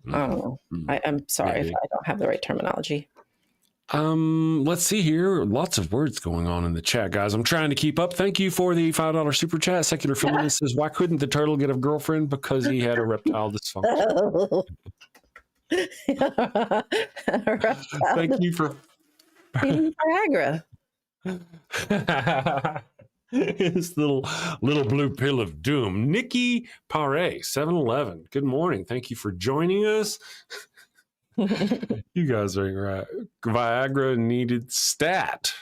I don't know. I'm sorry if I don't have the right terminology. Let's see here. Lots of words going on in the chat, guys. I'm trying to keep up. Thank you for the $5 super chat. Secular Feminist says, why couldn't the turtle get a girlfriend? Because he had a reptile dysfunction. Thank you for Viagra. His little blue pill of doom. Nikki Pare, 7-Eleven. Good morning. Thank you for joining us. You guys are right. Viagra needed stat.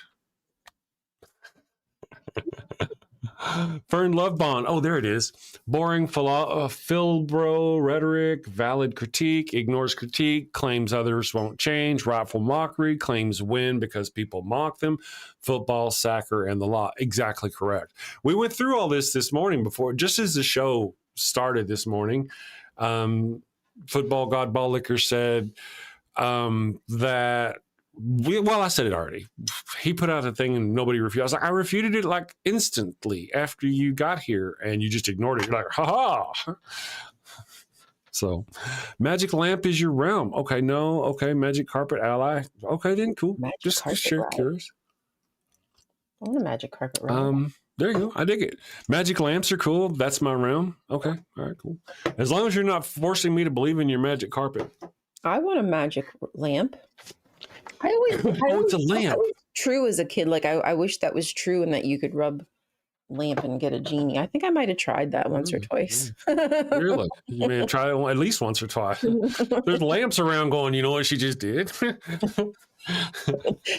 Fern Lovebond. Oh, there it is. Boring Philbro rhetoric, valid critique, ignores critique, claims others won't change, rightful mockery, claims win because people mock them, football, soccer, and the law. Exactly correct. We went through all this morning before, just as the show started this morning. Football God Ball Liquor said that I said it already. He put out a thing and nobody refuted. I was like, I refuted it like instantly after you got here and you just ignored it. You're like, ha. So magic lamp is your realm. Okay, no. Okay, magic carpet ally. Okay, then cool. Magic just curious. I want a magic carpet realm. There you go. I dig it. Magic lamps are cool. That's my realm. Okay. All right, cool. As long as you're not forcing me to believe in your magic carpet. I want a magic lamp. It's a lamp. True as a kid. Like I wish that was true and that you could rub lamp and get a genie. I think I might have tried that once or twice. Really? You may have tried it at least once or twice. There's lamps around going, you know what she just did?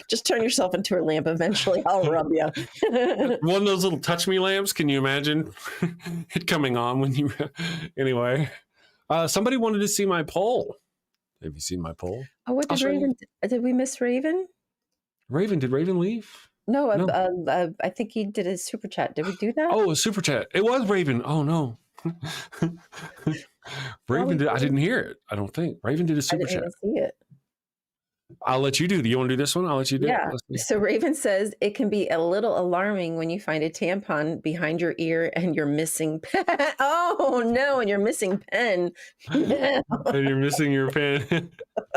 Just turn yourself into a lamp. Eventually I'll rub you. One of those little touch me lamps. Can you imagine it coming on when you, anyway, somebody wanted to see my poll. Have you seen my poll? Oh, what did Raven, did we miss Raven? Did Raven leave? No, I think he did a super chat. Did we do that? Oh, a super chat. It was Raven. Oh no. Raven did. I didn't hear it. I don't think Raven did a I super didn't chat. even see it. I'll let you do. You want to do this one? I'll let you do Yeah. it. Let's see. So Raven says it can be a little alarming when you find a tampon behind your ear and you're missing pen. Oh no, and you're missing pen. And you're missing your pen.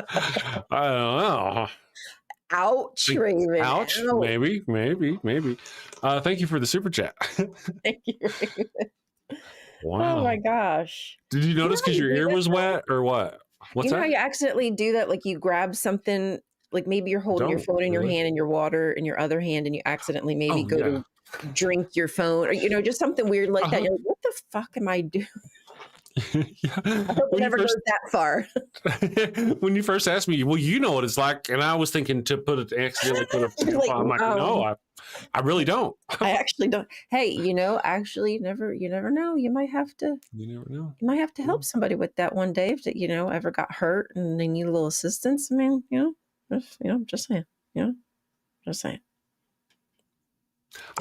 I don't know. Ouch, Raven. Ouch. Ouch. Maybe. Thank you for the super chat. Thank you, Raven. Wow. Oh my gosh. Did you notice how because you your do ear that, was though? wet or what? What's You know that? how you accidentally do that? Like you grab something, like maybe you're holding your Don't, phone in your really. hand and your water in your other hand, and you accidentally maybe Oh, go yeah. to drink your phone, or just something weird like that. Uh-huh. You're like, what the fuck am I doing? Yeah. I hope it never goes that far. When you first asked me, well, you know what it's like, and I was thinking to accidentally put a You're like, I'm like, no, I really don't. I actually don't. Hey, actually, you never know. You might have to. You never know. You might have to help somebody with that one day if that ever got hurt and they need a little assistance. I mean, just saying. Just saying.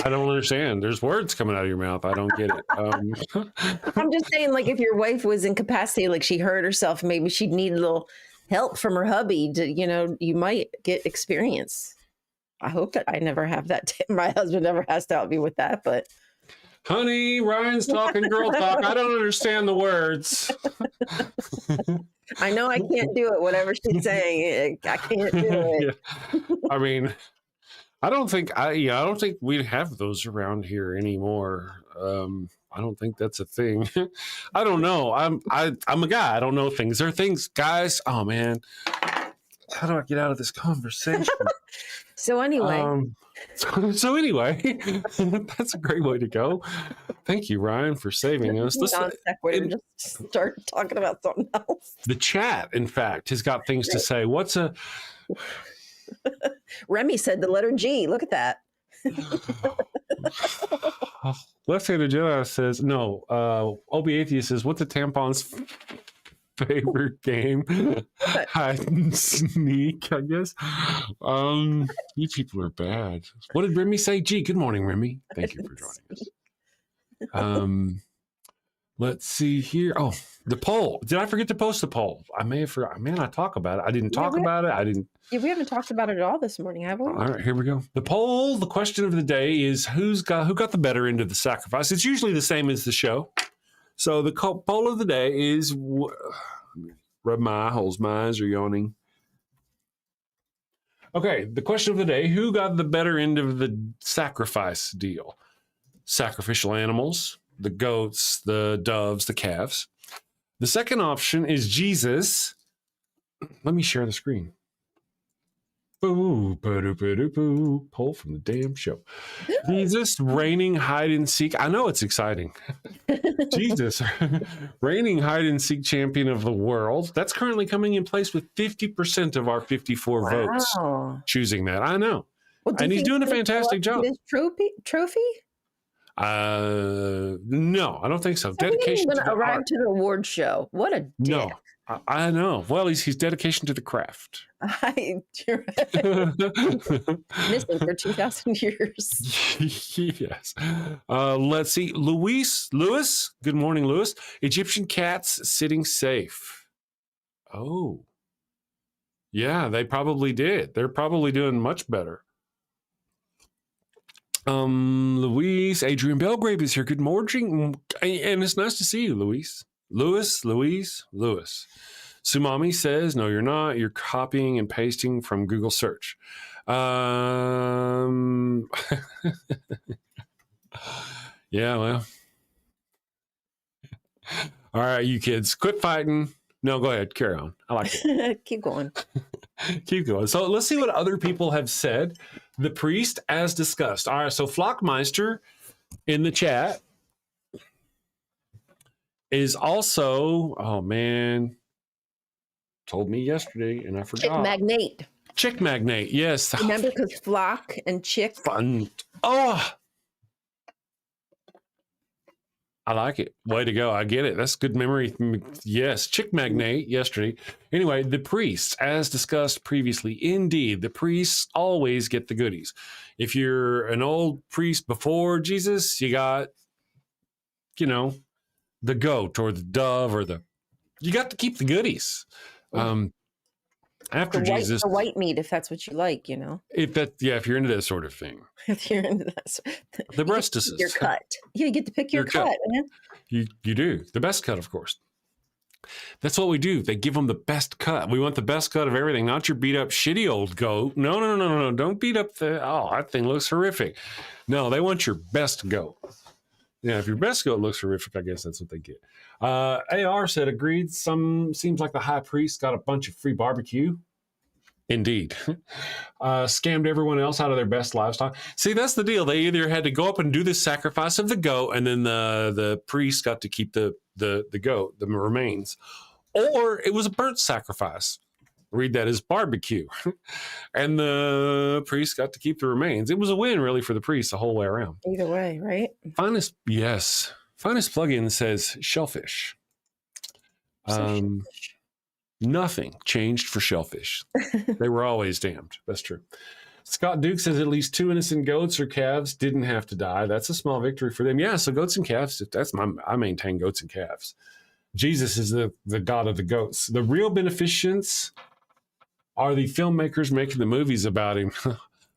I don't understand. There's words coming out of your mouth. I don't get it. I'm just saying, like, if your wife was incapacitated, like she hurt herself, maybe she'd need a little help from her hubby to, you might get experience. I hope that I never have that. My husband never has to help me with that, but. Honey, Ryan's talking girl talk. I don't understand the words. I know I can't do it. Whatever she's saying, I can't do it. Yeah. I mean, I don't think we have those around here anymore. I don't think that's a thing. I don't know. I'm a guy. I don't know things. There are things, guys. Oh man, how do I get out of this conversation? So anyway, so anyway, that's a great way to go. Thank you, Ryan, for saving us. just start talking about something else. The chat, in fact, has got things to say. What's a Remy said the letter G. Look at that. Left-handed Jedi says no. Ob Atheist says, "What's a tampon's favorite game? Hide and sneak, I guess." You people are bad. What did Remy say? Gee, good morning, Remy. Thank you for joining us. Let's see here. Oh, the poll. Did I forget to post the poll? I may have forgotten. Man, I talk about it. I didn't talk about it. I didn't. Yeah, we haven't talked about it at all this morning, have we? All right, here we go. The poll. The question of the day is who got the better end of the sacrifice. It's usually the same as the show. So the poll of the day is. Rub my eye holes. My eyes are yawning. Okay, the question of the day: who got the better end of the sacrifice deal? Sacrificial animals. The goats, the doves, the calves. The second option is Jesus. Let me share the screen. Boo, boo, boo, boo. Poll from the damn show. Jesus reigning hide and seek. I know it's exciting. Jesus reigning hide and seek champion of the world. That's currently coming in place with 50% of our 54 votes choosing that. I know. Well, and he's doing a fantastic job. His trophy? No, I don't think so. So Dedication he's going to to the arrive art. to the award show. What a dick. No, I know. Well, he's dedication to the craft. You're missing for 2,000 years. Yes. Let's see. Lewis. Good morning, Lewis. Egyptian cats sitting safe. Oh. Yeah, they probably did. They're probably doing much better. Louise, Adrian Belgrave is here. Good morning. And it's nice to see you, Louise. Lewis. Sumami says, no, you're not. You're copying and pasting from Google search. Yeah, well. All right, you kids, quit fighting. No, go ahead. Carry on. I like it. Keep going. Keep going. So let's see what other people have said. The priest, as discussed. All right, so Flockmeister in the chat is also, oh man, told me yesterday and I forgot. Chick magnate, yes. Remember, because flock and chick. Fun. Oh, I like it. Way to go. I get it. That's good memory. Yes. Chick magnate yesterday. Anyway, the priests, as discussed previously, indeed, the priests always get the goodies. If you're an old priest before Jesus, you got, the goat or the dove or you got to keep the goodies. After Jesus, the white meat, if that's what you like, you know. if you're into that sort of thing. If you're into that, The breastises. Your cut. Yeah, you get to pick your cut, man. You do. The best cut, of course. That's what we do. They give them the best cut. We want the best cut of everything, not your beat up, shitty old goat. No. Don't beat up that thing looks horrific. No, they want your best goat. Yeah, if your best goat looks horrific, I guess that's what they get. AR said, agreed. Seems like the high priest got a bunch of free barbecue. Indeed. Scammed everyone else out of their best livestock. See, that's the deal. They either had to go up and do the sacrifice of the goat, and then the priest got to keep the goat, the remains, or it was a burnt sacrifice. Read that as barbecue. And the priest got to keep the remains. It was a win, really, for the priest the whole way around. Either way, right? Finest plugin says shellfish. Shellfish. Nothing changed for shellfish. They were always damned. That's true. Scott Duke says at least 2 innocent goats or calves didn't have to die. That's a small victory for them. Yeah, so goats and calves, I maintain goats and calves. Jesus is the God of the goats. The real beneficiaries are the filmmakers making the movies about him.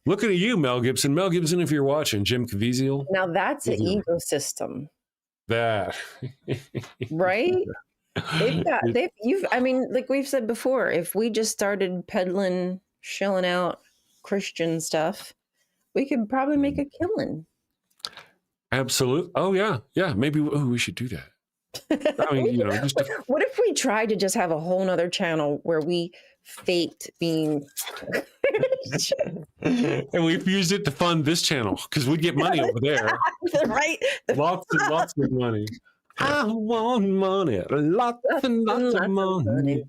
Looking at you, Mel Gibson. Mel Gibson, if you're watching, Jim Caviezel. Now that's an ecosystem. That. Right? Like we've said before, if we just started peddling, shelling out Christian stuff, we could probably make a killing. Absolutely. Oh yeah. Maybe we should do that. I mean, what if we tried to just have a whole nother channel where we faked being and we've used it to fund this channel because we'd get money over there. Right? Lots and lots of money. I want money, lots and lots of money.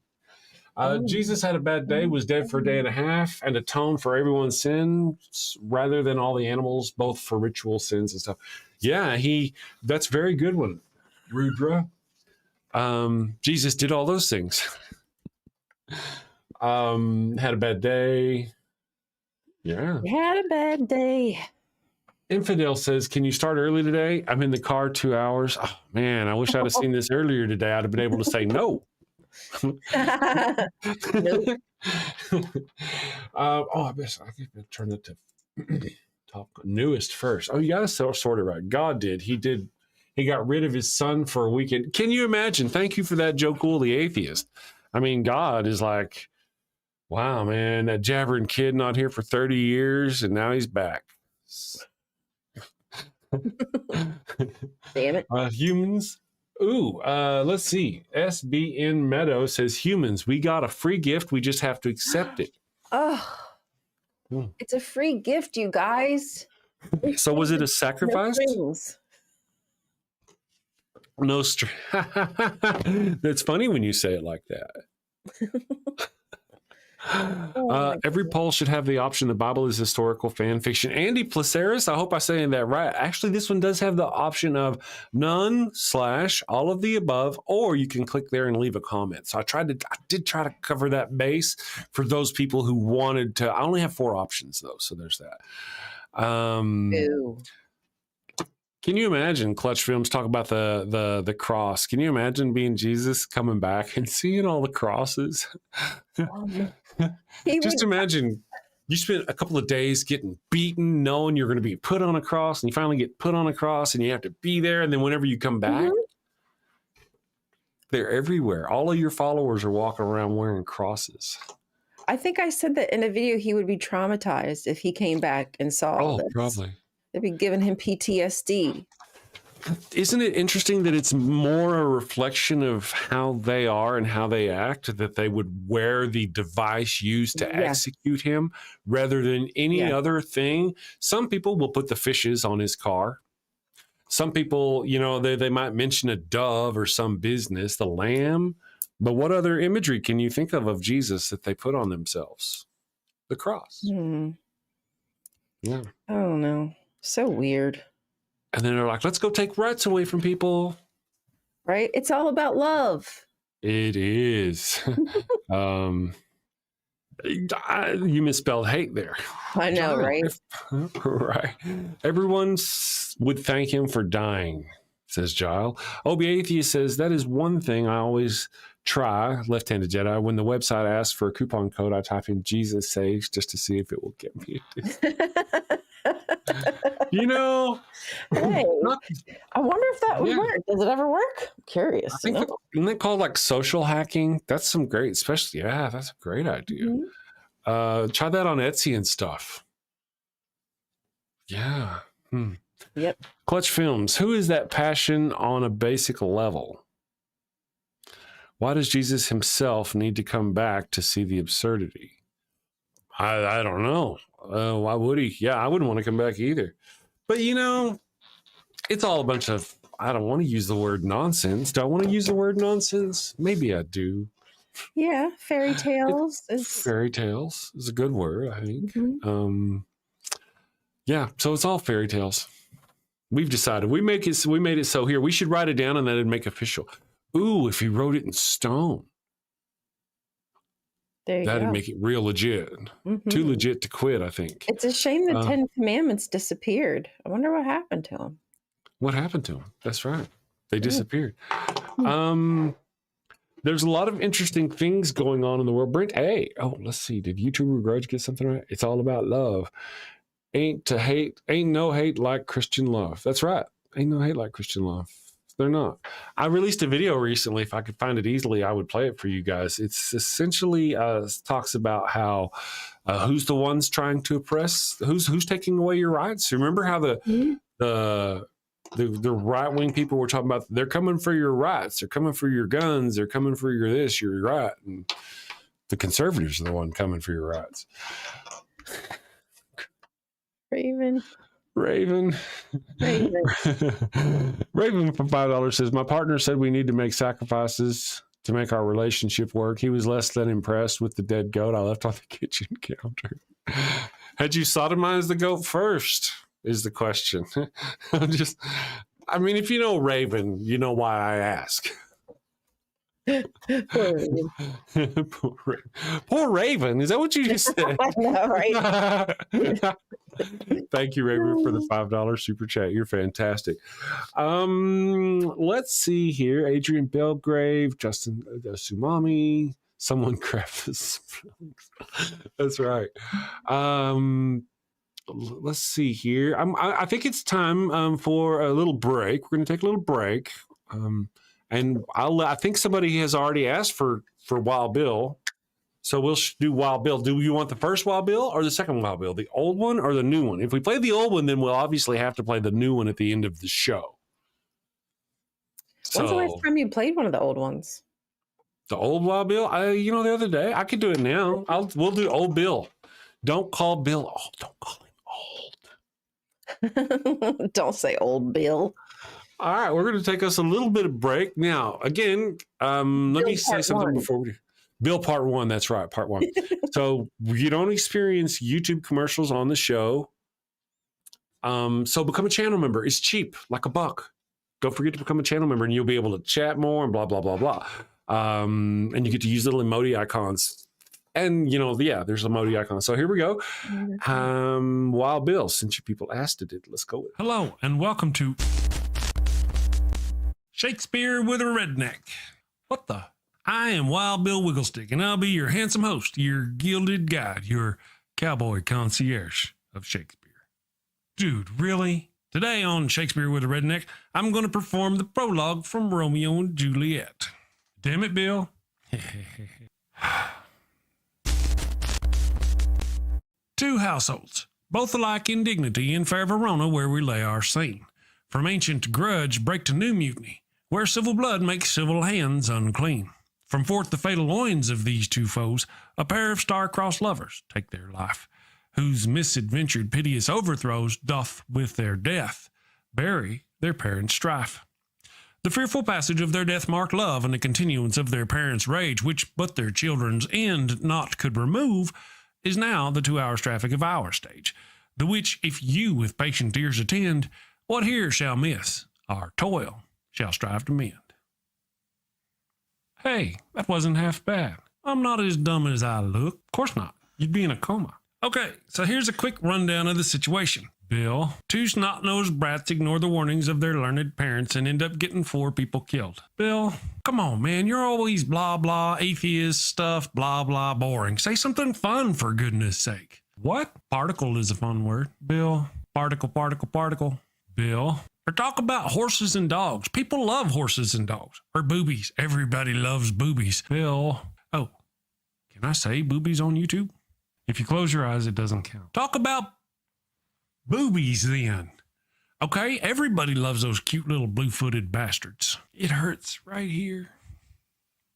Jesus had a bad day, was dead for a day and a half, and atoned for everyone's sins rather than all the animals, both for ritual sins and stuff. Yeah, that's a very good one, Rudra. Jesus did all those things. Had a bad day. Yeah. Had a bad day. Infidel says, can you start early today? I'm in the car 2 hours. Oh, man, I wish I'd have seen this earlier today. I'd have been able to say no. Nope. I guess I could turn it to top newest first. Oh, you got to sort it right. God did. He got rid of his son for a weekend. Can you imagine? Thank you for that, Joe Cool, the atheist. I mean, God is like, wow, man, that jabbering kid not here for 30 years, and now he's back. Damn it. Humans. Let's see. SBN Meadow says, humans, we got a free gift. We just have to accept it. Oh, It's a free gift, you guys. So was it a sacrifice? No strings. That's funny when you say it like that. Every poll should have the option. The Bible is historical fan fiction. Andy Placeris, I hope I'm saying that right. Actually, this one does have the option of none / all of the above, or you can click there and leave a comment. So I did try to cover that base for those people who wanted to. I only have 4 options though, so there's that. Ew. Can you imagine Clutch Films talk about the cross? Can you imagine being Jesus coming back and seeing all the crosses? Just imagine you spent a couple of days getting beaten, knowing you're going to be put on a cross, and you finally get put on a cross and you have to be there. And then whenever you come back, they're everywhere. All of your followers are walking around wearing crosses. I think I said that in a video, he would be traumatized if he came back and saw all this. Probably. They'd be giving him PTSD. Isn't it interesting that it's more a reflection of how they are and how they act, that they would wear the device used to execute him rather than any other thing? Some people will put the fishes on his car. Some people, they might mention a dove or some business, the lamb. But what other imagery can you think of Jesus that they put on themselves? The cross. Yeah. I don't know. So weird. And then they're like, let's go take rights away from people. Right? It's all about love. It is. You misspelled hate there. I know, right? Right. Everyone would thank him for dying. says Gile. OB Atheist says, that is one thing I always try, left-handed Jedi. When the website asks for a coupon code, I type in Jesus Saves just to see if it will get me. You know, Hey, not, I wonder if that would Yeah. work. Does it ever work? I'm curious. I think isn't it called like social hacking? That's some great, especially, yeah, that's a great idea. Mhm. Try that on Etsy and stuff. Yeah. Yep. Clutch Films. Who is that passion on a basic level? Why does Jesus himself need to come back to see the absurdity? I don't know. Why would he? Yeah, I wouldn't want to come back either. But, you know, it's all a bunch of, I don't want to use the word nonsense. Do I want to use the word nonsense? Maybe I do. Yeah, fairy tales is Fairy tales is a good word, I think. Mhm. Yeah, so it's all fairy tales. We've decided we made it so here we should write it down and then it'd make official. Ooh, if he wrote it in stone, There you that'd go. make it real legit. Mhm. Too legit to quit, I think. It's a shame the 10 Commandments disappeared. I wonder what happened to them. What happened to them? That's right. They disappeared. Hmm. There's a lot of interesting things going on in the world. Brent, hey, let's see. Did YouTuber Grudge get something right? It's all about love. Ain't no hate like Christian love. That's right. Ain't no hate like Christian love. They're not. I released a video recently. If I could find it easily, I would play it for you guys. It's essentially talks about how who's the ones trying to oppress, who's taking away your rights. Remember how the right-wing people were talking about they're coming for your rights, they're coming for your guns, they're coming for your this, your right, and the conservatives are the one coming for your rights. Raven Raven for $5 says, my partner said we need to make sacrifices to make our relationship work. He was less than impressed with the dead goat I left on the kitchen counter. Had you sodomized the goat first is the question. I mean, if you know Raven, you know why I ask. Poor Raven. Poor Raven. Is that what you just said? I know, right? Thank you, Raven, for the $5 super chat. You're fantastic. Let's see here. Adrian Belgrave, Justin Sumami, someone crevice. That's right. Let's see here. I think it's time for a little break. We're going to take a little break. And I think somebody has already asked for Wild Bill. So we'll do Wild Bill. Do you want the first Wild Bill or the second Wild Bill? The old one or the new one? If we play the old one, then we'll obviously have to play the new one at the end of the show. When's the last time you played one of the old ones? The old Wild Bill? The other day. I could do it now. We'll do old Bill. Don't call Bill. Oh, don't call him old. Don't say old Bill. All right, we're going to take us a little bit of break. Now, again, let me say something before we do. Bill Part 1, that's right, Part 1. So you don't experience YouTube commercials on the show. So become a channel member. It's cheap, like $1. Don't forget to become a channel member, and you'll be able to chat more and blah, blah, blah, blah. And you get to use little emoji icons. And, there's emoji icons. So here we go. Wild Bill, since you people asked it, let's go. Hello, and welcome to Shakespeare with a Redneck. What the? I am Wild Bill Wigglestick, and I'll be your handsome host, your gilded guide, your cowboy concierge of Shakespeare. Dude, really? Today on Shakespeare with a Redneck, I'm going to perform the prologue from Romeo and Juliet. Damn it, Bill. Two households, both alike in dignity in fair Verona, where we lay our scene. From ancient grudge break to new mutiny, where civil blood makes civil hands unclean. From forth the fatal loins of these two foes, a pair of star-crossed lovers take their life, whose misadventured piteous overthrows doth with their death bury their parents' strife. The fearful passage of their death-marked love and the continuance of their parents' rage, which but their children's end not could remove, is now the 2 hours traffic of our stage, the which if you with patient ears attend, what here shall miss, our toil shall strive to mend. Hey, that wasn't half bad. I'm not as dumb as I look. Of course not. You'd be in a coma. Okay, so here's a quick rundown of the situation. Bill, two snot-nosed brats ignore the warnings of their learned parents and end up getting 4 people killed. Bill, come on, man. You're always blah, blah, atheist stuff, blah, blah, boring. Say something fun, for goodness sake. What? Particle is a fun word. Bill, particle, particle, particle. Bill, or talk about horses and dogs. People love horses and dogs. Or boobies. Everybody loves boobies. Bill, oh, can I say boobies on YouTube? If you close your eyes, it doesn't count. Talk about boobies then. Okay, everybody loves those cute little blue-footed bastards. It hurts right here.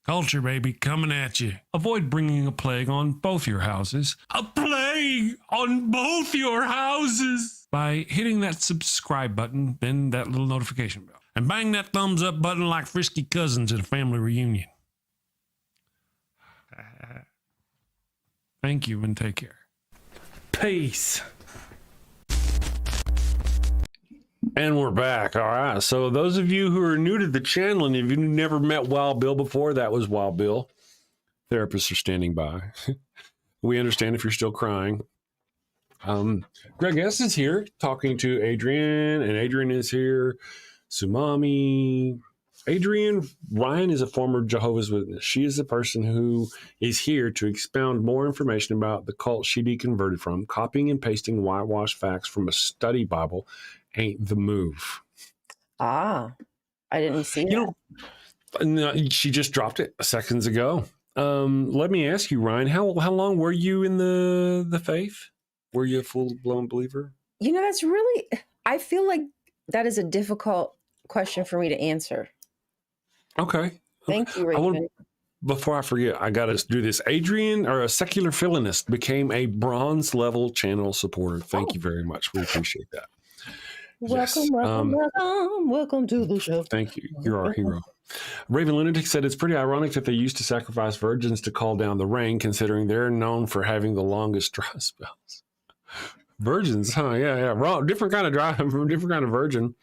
Culture, baby, coming at you. Avoid bringing a plague on both your houses. A plague on both your houses! By hitting that subscribe button, then that little notification bell. And bang that thumbs up button like frisky cousins at a family reunion. Thank you and take care. Peace. And we're back. All right. So those of you who are new to the channel and if you've never met Wild Bill before, that was Wild Bill. Therapists are standing by. We understand if you're still crying. Greg S. is here talking to Adrian, and Adrian is here. Sumami. Adrian Rion is a former Jehovah's Witness. She is the person who is here to expound more information about the cult she deconverted from. Copying and pasting whitewashed facts from a study Bible ain't the move. Ah, I didn't see that. No, she just dropped it seconds ago. Let me ask you, Ryan, how long were you in the faith? Were you a full-blown believer? That's really, I feel like that is a difficult question for me to answer. Okay. Thank you, Raven. Before I forget, I got to do this. Adrian, or a secular philanist, became a bronze level channel supporter. Thank you very much. We appreciate that. Welcome, Yes. welcome to the show. Thank you. You're our hero. Raven Lunatic said it's pretty ironic that they used to sacrifice virgins to call down the rain, considering they're known for having the longest dry spells. Virgins, huh? Yeah. Wrong. Different kind of dry, different kind of virgin.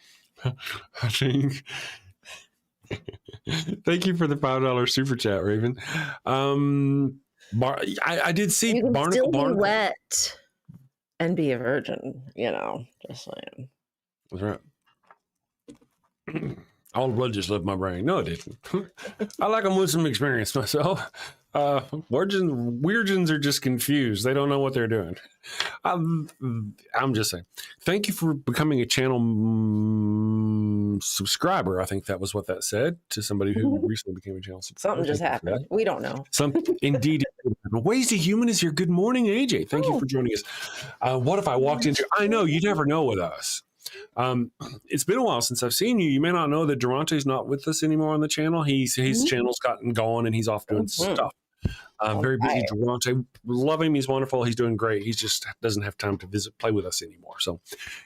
I think. Thank you for the $5 super chat, Raven. I did see You can Barnacle. still be wet and be a virgin, just saying. That's right. All the blood just left my brain. No, it didn't. I like them with some experience myself. Weirgins are just confused. They don't know what they're doing. I'm just saying. Thank you for becoming a channel subscriber. I think that was what that said to somebody who recently became a channel subscriber. Something just happened. We don't know. Indeed. Ways to Human is here. Good morning, AJ. Thank you for joining us. What if I walked into? I know you never know with us. It's been a while since I've seen you. You may not know that Durante's not with us anymore on the channel. His channel's gotten going and he's off doing stuff. Very busy Durante. Love him. He's wonderful. He's doing great. He just doesn't have time to play with us anymore. So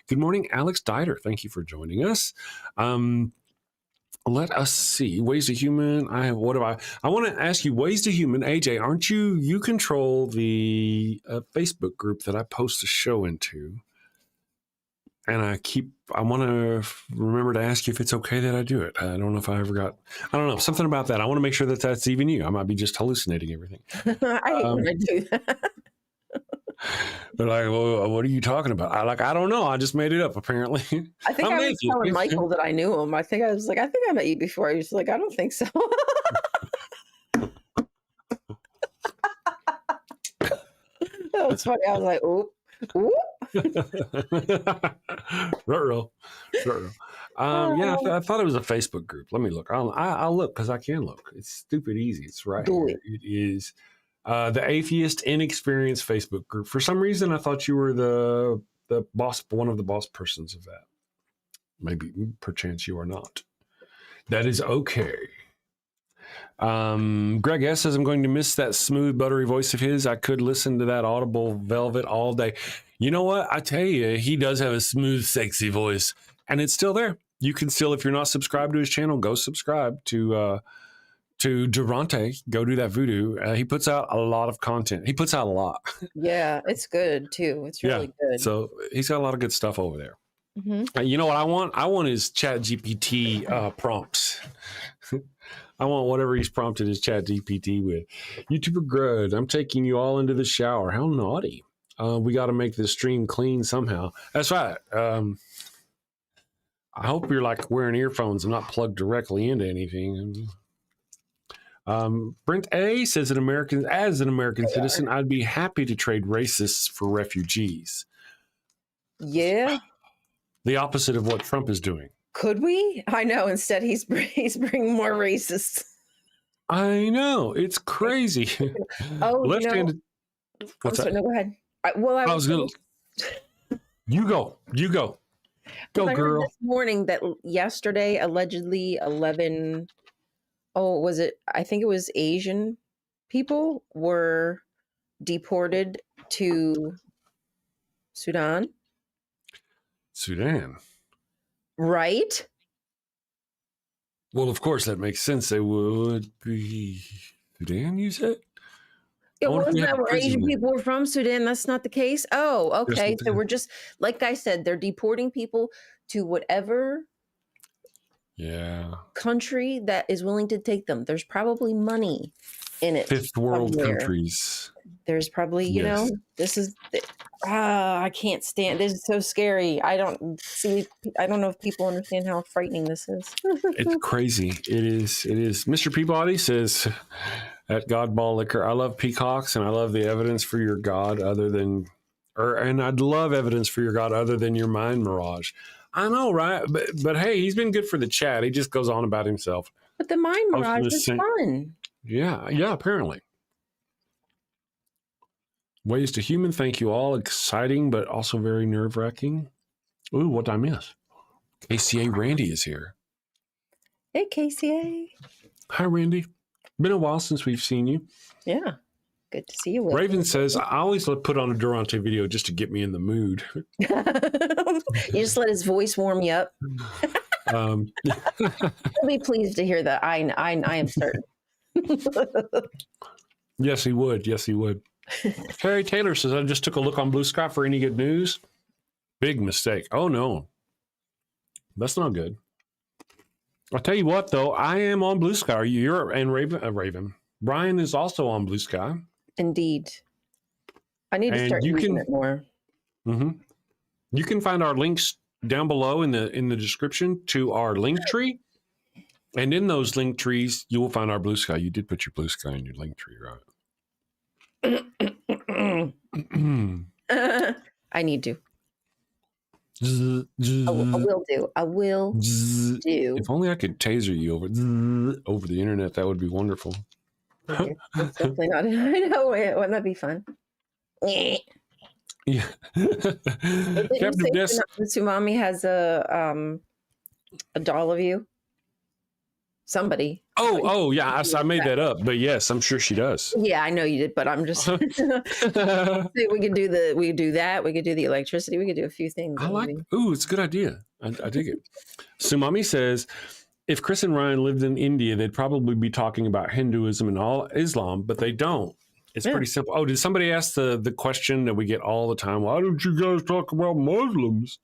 good morning, Alex Dieter. Thank you for joining us. Let us see. Ways to Human. I want to ask you, Ways to Human, AJ, aren't you control the Facebook group that I post a show into? And I want to remember to ask you if it's okay that I do it. I don't know if I ever got, I don't know, something about that. I want to make sure that that's even you. I might be just hallucinating everything. I hate when I do that. They're like, well, what are you talking about? I don't know. I just made it up, apparently. I think I was telling Michael that I knew him. I think I met you before. He was like, I don't think so. That was funny. I was like, oop. Ruh-roh. Yeah, I thought it was a Facebook group. Let me look. I'll look because I can look. It's stupid easy. It's right here. It is the Atheist Inexperienced Facebook group. For some reason, I thought you were the boss, one of the boss persons of that. Maybe, perchance, you are not. That is okay. Greg S. says, I'm going to miss that smooth, buttery voice of his. I could listen to that audible velvet all day. You know what? I tell you, he does have a smooth, sexy voice, and it's still there. You can still, if you're not subscribed to his channel, go subscribe to Durante. Go do that voodoo. He puts out a lot of content. He puts out a lot. Yeah, it's good too. It's really good. So he's got a lot of good stuff over there. Mm-hmm. You know what I want? I want his Chat GPT prompts. I want whatever he's prompted his Chat GPT with. YouTuber Grud, I'm taking you all into the shower. How naughty. We got to make this stream clean somehow. That's right. I hope you're like wearing earphones and not plugged directly into anything. Brent A says, as an American citizen, I'd be happy to trade racists for refugees. Yeah. The opposite of what Trump is doing. Could we? I know. Instead, he's bringing more racists. I know. It's crazy. Oh, Left-handed. What's that? No, go ahead. I was going to. You go. Go, girl. This morning that yesterday, allegedly 11. Oh, was it? I think it was Asian people were deported to Sudan. Sudan. Right? Well, of course, that makes sense. They would be Sudan, you said? It wasn't that where Asian people were from Sudan. That's not the case. Oh, okay. So we're just, like I said, they're deporting people to whatever country that is willing to take them. There's probably money in it. Fifth world countries. There's probably, you know, this is, I can't stand, this is so scary. I don't know if people understand how frightening this is. It's crazy. It is. Mr. Peabody says at Godball Liquor, I love peacocks and I love the evidence for your God and I'd love evidence for your God other than your mind mirage. I know, right? But hey, he's been good for the chat. He just goes on about himself. But the mind mirage is fun. Yeah, apparently. Ways to human, thank you all. Exciting, but also very nerve-wracking. Ooh, what did I miss? KCA Randy is here. Hey, KCA. Hi, Randy. Been a while since we've seen you. Yeah. Good to see you. Will. Raven says, I always put on a Durante video just to get me in the mood. You just let his voice warm you up. I'll be pleased to hear that. I am certain. Yes, he would. Harry Taylor says, I just took a look on Blue Sky for any good news. Big mistake. Oh, no. That's not good. I'll tell you what, though. I am on Blue Sky. And Raven. Brian is also on Blue Sky. Indeed. I need to start using it more. Mm-hmm. You can find our links down below in the description to our link tree. And in those link trees, you will find our Blue Sky. You did put your Blue Sky in your link tree, right? I need to. I will do. If only I could taser you over the internet, that would be wonderful. Okay. That's definitely not. I know. Wouldn't that be fun? Yeah. Captain Des. Tsumami has a doll of you. Somebody. Oh yeah. I made that up, but yes, I'm sure she does. Yeah, I know you did, but I'm just. We could do that. We could do the electricity. We could do a few things. It's a good idea. I dig it. Sumami says, if Chris and Ryan lived in India, they'd probably be talking about Hinduism and all Islam, but they don't. It's pretty simple. Oh, did somebody ask the question that we get all the time? Why don't you guys talk about Muslims?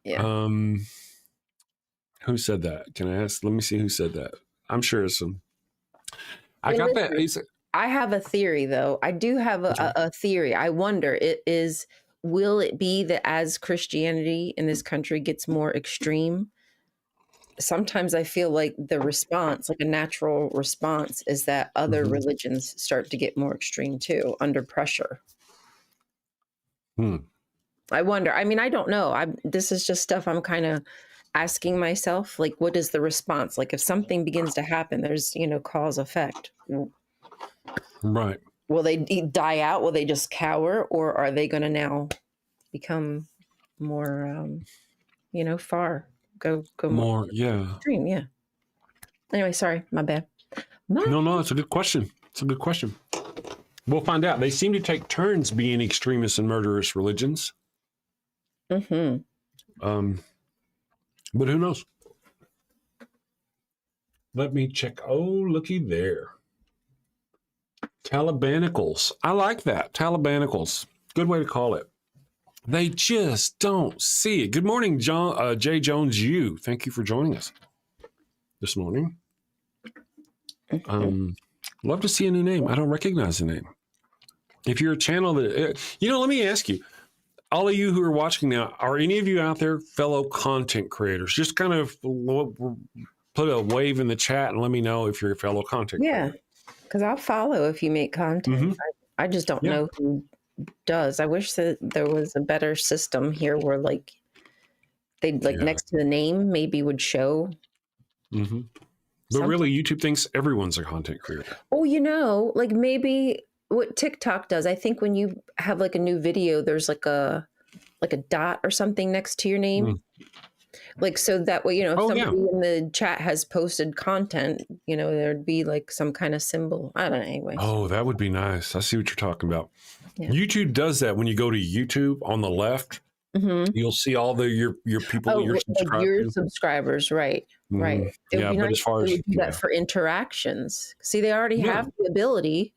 Yeah. Who said that? Can I ask? Let me see who said that. I'm sure it's some. I got that. I have a theory, though. I do have a theory. I wonder, will it be that as Christianity in this country gets more extreme, sometimes I feel like the response, like a natural response, is that other religions start to get more extreme too, under pressure. I wonder. I mean, I don't know. This is just stuff I'm kind of asking myself, like, what is the response? Like, if something begins to happen, there's, cause effect. Right. Will they die out? Will they just cower? Or are they going to now become more, far? Go more, yeah. Extreme, yeah. Anyway, sorry, my bad. No, it's a good question. We'll find out. They seem to take turns being extremist and murderous religions. But who knows? Let me check. Oh, looky there. Talibanicals. I like that. Talibanicals. Good way to call it. They just don't see it. Good morning, John, Jay Jones. Thank you for joining us this morning. Love to see a new name. I don't recognize the name. If you're a channel that, let me ask you, all of you who are watching now, are any of you out there fellow content creators? Just kind of put a wave in the chat and let me know if you're a fellow content creator. Because I'll follow if you make content. Mm-hmm. I just don't know who does. I wish that there was a better system here where like they'd next to the name maybe would show. Mm-hmm. But really, YouTube thinks everyone's a content creator. Oh, like maybe what TikTok does. I think when you have like a new video, there's like a dot or something next to your name. Mm. Like, so that way, if somebody in the chat has posted content, there'd be like some kind of symbol. I don't know. Anyway. Oh, that would be nice. I see what you're talking about. Yeah. YouTube does that. When you go to YouTube on the left, you'll see all your people, your subscribers. Right. Mm-hmm. Right. It would be nice as far as do that for interactions. See, they already have the ability.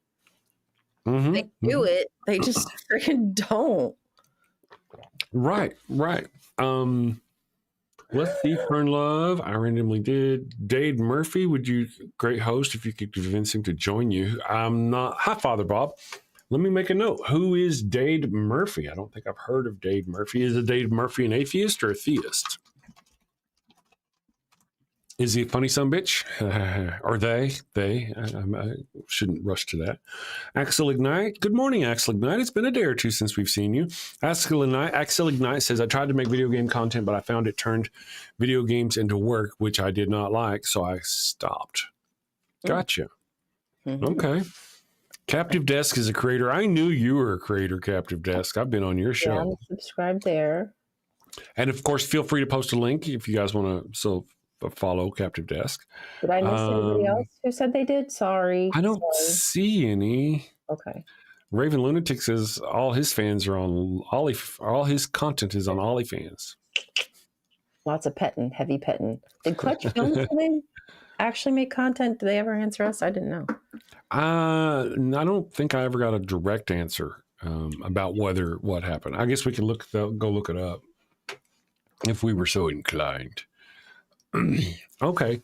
Mm-hmm. They do it. They just freaking don't. Right. Let's see, Fern Love. I randomly did. Dade Murphy, great host, if you could convince him to join you. I'm not. Hi, Father Bob. Let me make a note. Who is Dade Murphy? I don't think I've heard of Dade Murphy. Is Dade Murphy an atheist or a theist? Is he a funny sumbitch? Or they? I shouldn't rush to that. Axel Ignite. Good morning, Axel Ignite. It's been a day or two since we've seen you. Axel Ignite says, I tried to make video game content, but I found it turned video games into work, which I did not like, so I stopped. Gotcha. Mm-hmm. Okay. Captive Desk is a creator. I knew you were a creator, Captive Desk. I've been on your show. I'm subscribed there. And of course, feel free to post a link if you guys want to follow Captive Desk. Did I miss anybody else who said they did? Sorry. I don't see any. Okay. Raven Lunatic says all his fans are on Ollie. All his content is on OnlyFans. Lots of petting, heavy petting. Did Clutch Films actually make content? Did they ever answer us? I didn't know. I don't think I ever got a direct answer about what happened. I guess we can go look it up if we were so inclined. Okay.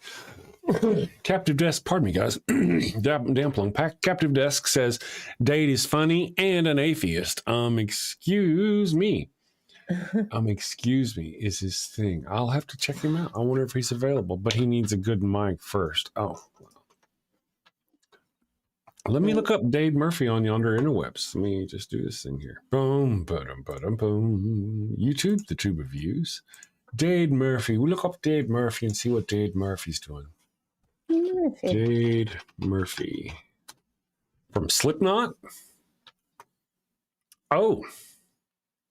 Captive Desk, pardon me, guys. Dampling Pack. Captive Desk says Dade is funny and an atheist. Excuse me. Excuse me is his thing. I'll have to check him out. I wonder if he's available, but he needs a good mic first. Oh. Let me look up Dade Murphy on yonder interwebs. Let me just do this thing here. Boom, boom. YouTube, the tube of views. Dade Murphy. We look up Dade Murphy and see what Dade Murphy's doing. Dade Murphy. From Slipknot? Oh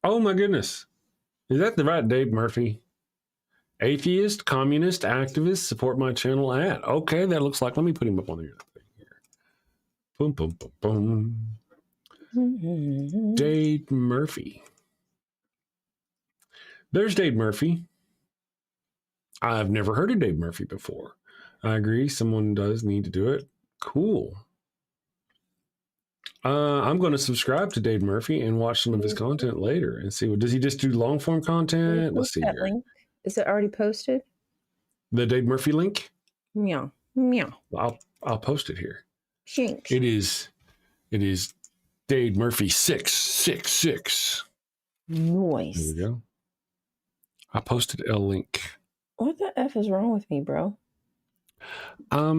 my goodness. Is that the right Dade Murphy? Atheist, communist, activist, support my channel at. Okay, that looks like, let me put him up on the other thing here. Boom, boom, boom, boom. Dade Murphy. There's Dade Murphy. I've never heard of Dade Murphy before. I agree. Someone does need to do it. Cool. I'm going to subscribe to Dade Murphy and watch some of his content later and see does he just do long form content? Let's see here. Link? Is it already posted? The Dade Murphy link? Meow. I'll post it here. Thanks. It is Dade Murphy 666. Nice. There we go. I posted a link. What the F is wrong with me, bro? A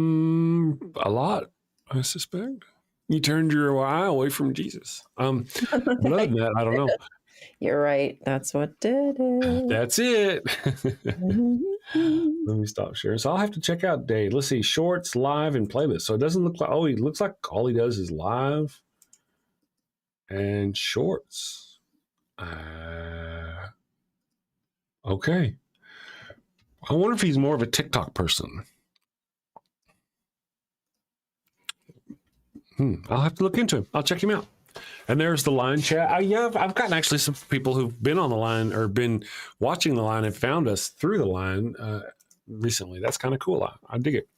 lot, I suspect. You turned your eye away from Jesus. But other than that, I don't know. You're right. That's what did it. That's it. Let me stop sharing. So I'll have to check out Dade. Let's see. Shorts, live, and playlist. So it doesn't look like, he looks like all he does is live and shorts. Okay. I wonder if he's more of a TikTok person. I'll have to look into him. I'll check him out. And there's the line chat. I've gotten actually some people who've been on the line or been watching the line and found us through the line recently. That's kind of cool. I dig it.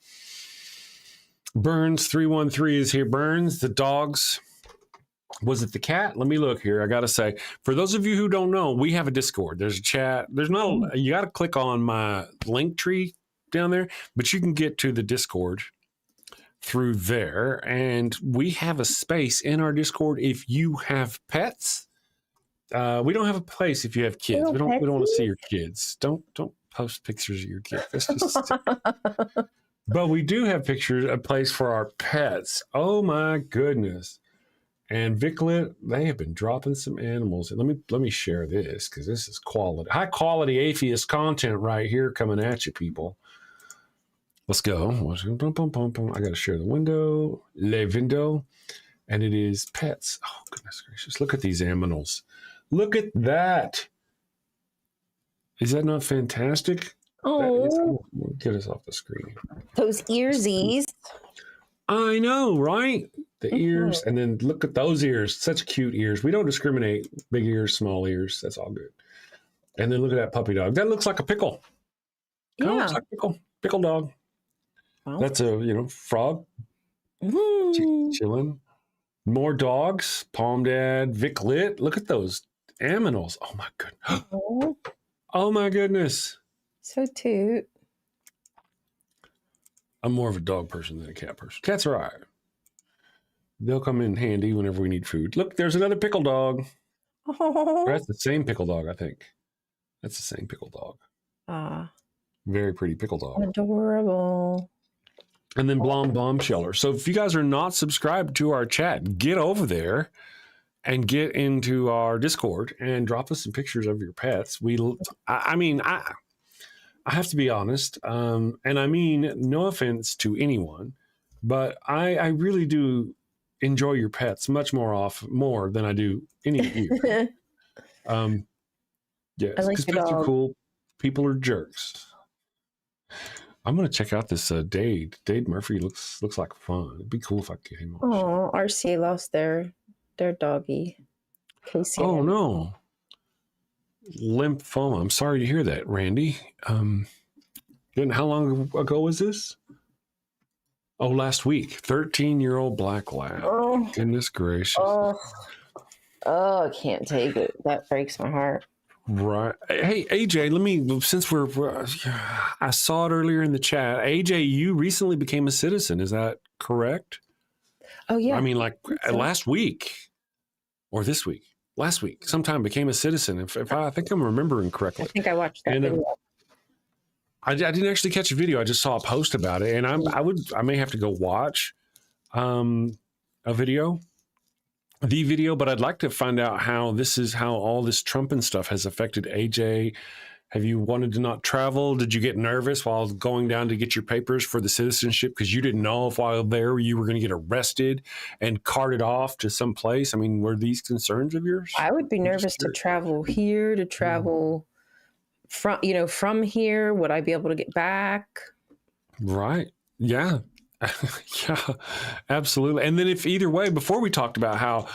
Burns 313 is here. Burns, the dogs. Was it the cat? Let me look here. I got to say, for those of you who don't know, we have a Discord. There's a chat. You got to click on my link tree down there, but you can get to the Discord through there, and we have a space in our Discord if you have pets. We don't have a place if you have kids. We don't want to see your kids. Don't post pictures of your kids. That's just but we do have a place for our pets. Oh my goodness. And Viclet, they have been dropping some animals. Let me share this, because this is high quality atheist content right here coming at you, people. Let's go. I got to share the window, and it is pets. Oh, goodness gracious. Look at these aminals. Look at that. Is that not fantastic? Oh, Get us off the screen. those earsies. I know, right? The ears. And then look at those ears. Such cute ears. We don't discriminate. Big ears, small ears. That's all good. And then look at that puppy dog. That looks like a pickle. Yeah. Looks like pickle dog. Well, That's a frog chilling. More dogs. Palm Dad, Viclet. Look at those aminals. Oh my goodness. Oh my goodness. so cute. I'm more of a dog person than a cat person. Cats are all right. They'll come in handy whenever we need food. Look, there's another pickle dog. Oh, That's the same pickle dog, I think. That's the same pickle dog. Very pretty pickle dog. Adorable. And then Blom Bombsheller. So if you guys are not subscribed to our chat, get over there and get into our Discord and drop us some pictures of your pets. I have to be honest, and I mean no offense to anyone, but I really do enjoy your pets much more than I do any of you. Yes, I like because your pets are dog. cool. People are jerks. I'm gonna check out this Dade. Dade Murphy looks like fun. It'd be cool if I could get him on. Oh, RC lost their doggy. Casey. Oh no. Lymphoma. I'm sorry to hear that, Randy. And how long ago was this? Oh, last week. 13-year-old black lab. Oh, Goodness gracious. I can't take it. That breaks my heart. Right. Hey, AJ, since I saw it earlier in the chat. AJ, you recently became a citizen. Is that correct? Oh yeah. I mean, like last week or this week. Last week, sometime became a citizen. If I think I'm remembering correctly. I think I watched that video. I didn't actually catch a video. I just saw a post about it, and I may have to go watch the video, but I'd like to find out how all this Trump and stuff has affected AJ. Have you wanted to not travel? Did you get nervous while going down to get your papers for the citizenship because you didn't know if while there you were going to get arrested and carted off to some place? I mean, were these concerns of yours? I would be nervous to travel here, to travel from here. Would I be able to get back? Right. Yeah. Yeah, absolutely. And then if either way, before we talked about how,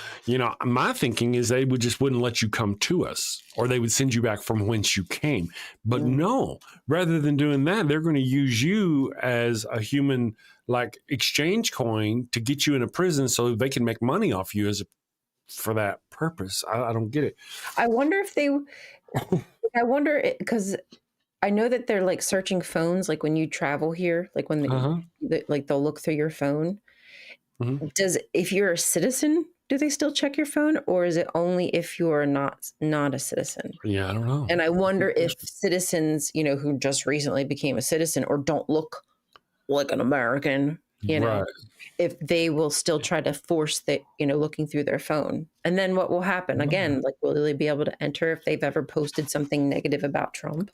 my thinking is they wouldn't let you come to us, or they would send you back from whence you came. But no, rather than doing that, they're going to use you as a human exchange coin to get you in a prison so they can make money off you for that purpose. I don't get it. I wonder because I know that they're searching phones, when you travel here, when they'll look through your phone. Mm-hmm. If you're a citizen, do they still check your phone, or is it only if you're not a citizen? Yeah, I don't know. And I wonder if citizens, who just recently became a citizen or don't look like an American, right, if they will still try to force looking through their phone. And then what will happen again? Will they be able to enter if they've ever posted something negative about Trump?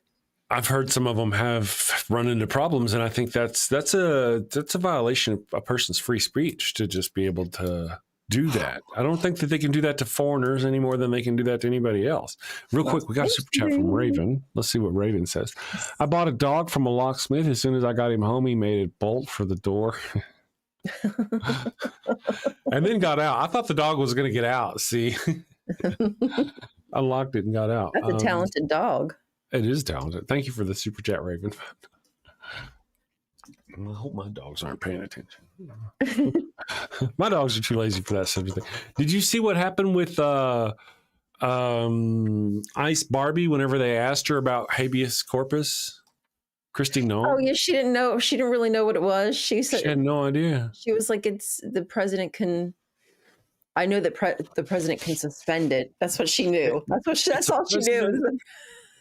I've heard some of them have run into problems, and I think that's a violation of a person's free speech to just be able to do that. I don't think that they can do that to foreigners any more than they can do that to anybody else. Real quick, we got a super chat from Raven. Let's see what Raven says. I bought a dog from a locksmith. As soon as I got him home, he made a bolt for the door. And then got out. I thought the dog was going to get out. See, unlocked it and got out. That's a talented dog. It is talented. Thank you for the super chat, Raven. I hope my dogs aren't paying attention. My dogs are too lazy for that sort of thing. Did you see what happened with Ice Barbie whenever they asked her about habeas corpus? Christy Oh Noem? yeah, she didn't know. She didn't really know what it was. She She said had no idea. she was like, "It's the president can." I know that the president can suspend it. That's what she knew. That's all she knew.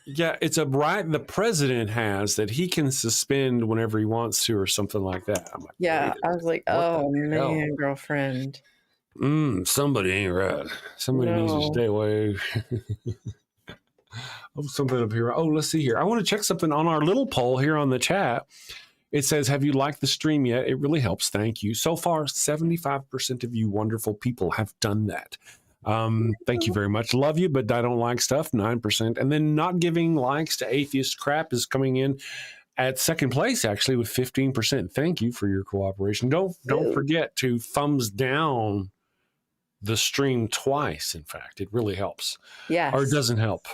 Yeah, it's a right the president has that he can suspend whenever he wants to or something like that. I'm like, Yeah, wait a I was like, minute, what "Oh the hell? man, girlfriend." Somebody ain't right. Somebody needs to No. stay away. Oh, something up here. Oh, let's see here. I want to check something on our little poll here on the chat. It says, have you liked the stream yet? It really helps. Thank you. So far, 75% of you wonderful people have done that. Thank you very much. Love you, but I don't like stuff, 9%. And then not giving likes to atheist crap is coming in at second place, actually, with 15%. Thank you for your cooperation. Don't forget to thumbs down the stream twice. In fact, it really helps. Yes. Or it doesn't help.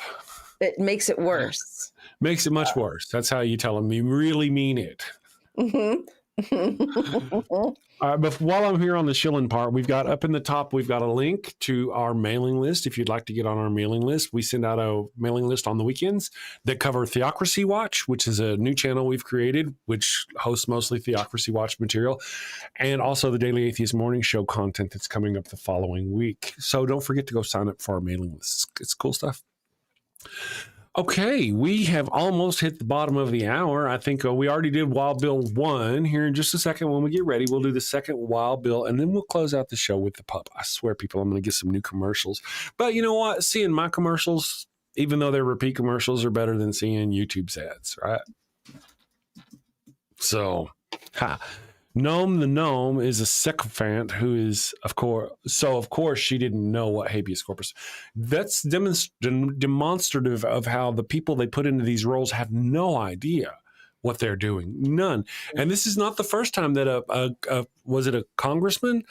It makes it worse. Makes it much worse. That's how you tell them you really mean it. But while I'm here on the shilling part, we've got up in the top, we've got a link to our mailing list. If you'd like to get on our mailing list, we send out a mailing list on the weekends that cover Theocracy Watch, which is a new channel we've created, which hosts mostly Theocracy Watch material, and also the Daily Atheist Morning Show content that's coming up the following week. So don't forget to go sign up for our mailing list. It's cool stuff. Okay, we have almost hit the bottom of the hour. I think we already did Wild Bill 1. Here in just a second, when we get ready, we'll do the second Wild Bill, and then we'll close out the show with the pup. I swear, people, I'm going to get some new commercials. But you know what? Seeing my commercials, even though they're repeat commercials, are better than seeing YouTube's ads, right? So, Gnome the Gnome is a sycophant who is, of course, she didn't know what habeas corpus. That's demonstrative of how the people they put into these roles have no idea what they're doing. None. And this is not the first time that was it a congressman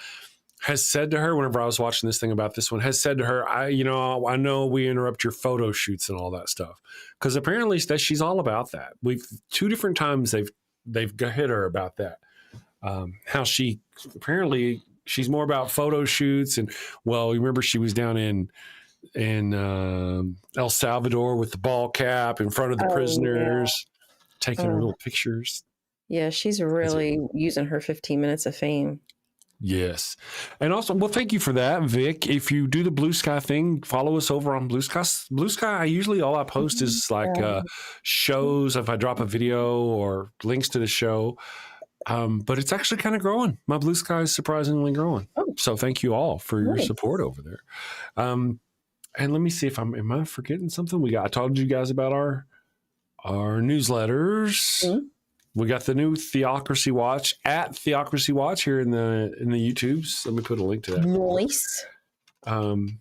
has said to her, whenever I was watching this thing about this one, has said to her, I know we interrupt your photo shoots and all that stuff. Because apparently she's all about that. Two different times they've hit her about that. How she's more about photo shoots, and well, you remember she was down in El Salvador with the ball cap in front of the prisoners, taking her little pictures. Yeah, she's really using her 15 minutes of fame. Yes. And also, well, thank you for that, Vic. If you do the Blue Sky thing, follow us over on Blue Sky. Blue Sky, usually all I post is like shows, if I drop a video or links to the show. But it's actually kind of growing. My Blue Sky is surprisingly growing. So thank you all for your support over there. And let me see if am I forgetting something? I told you guys about our newsletters. Mm-hmm. We got the new Theocracy Watch at Theocracy Watch here in the YouTubes. Let me put a link to that. Nice. And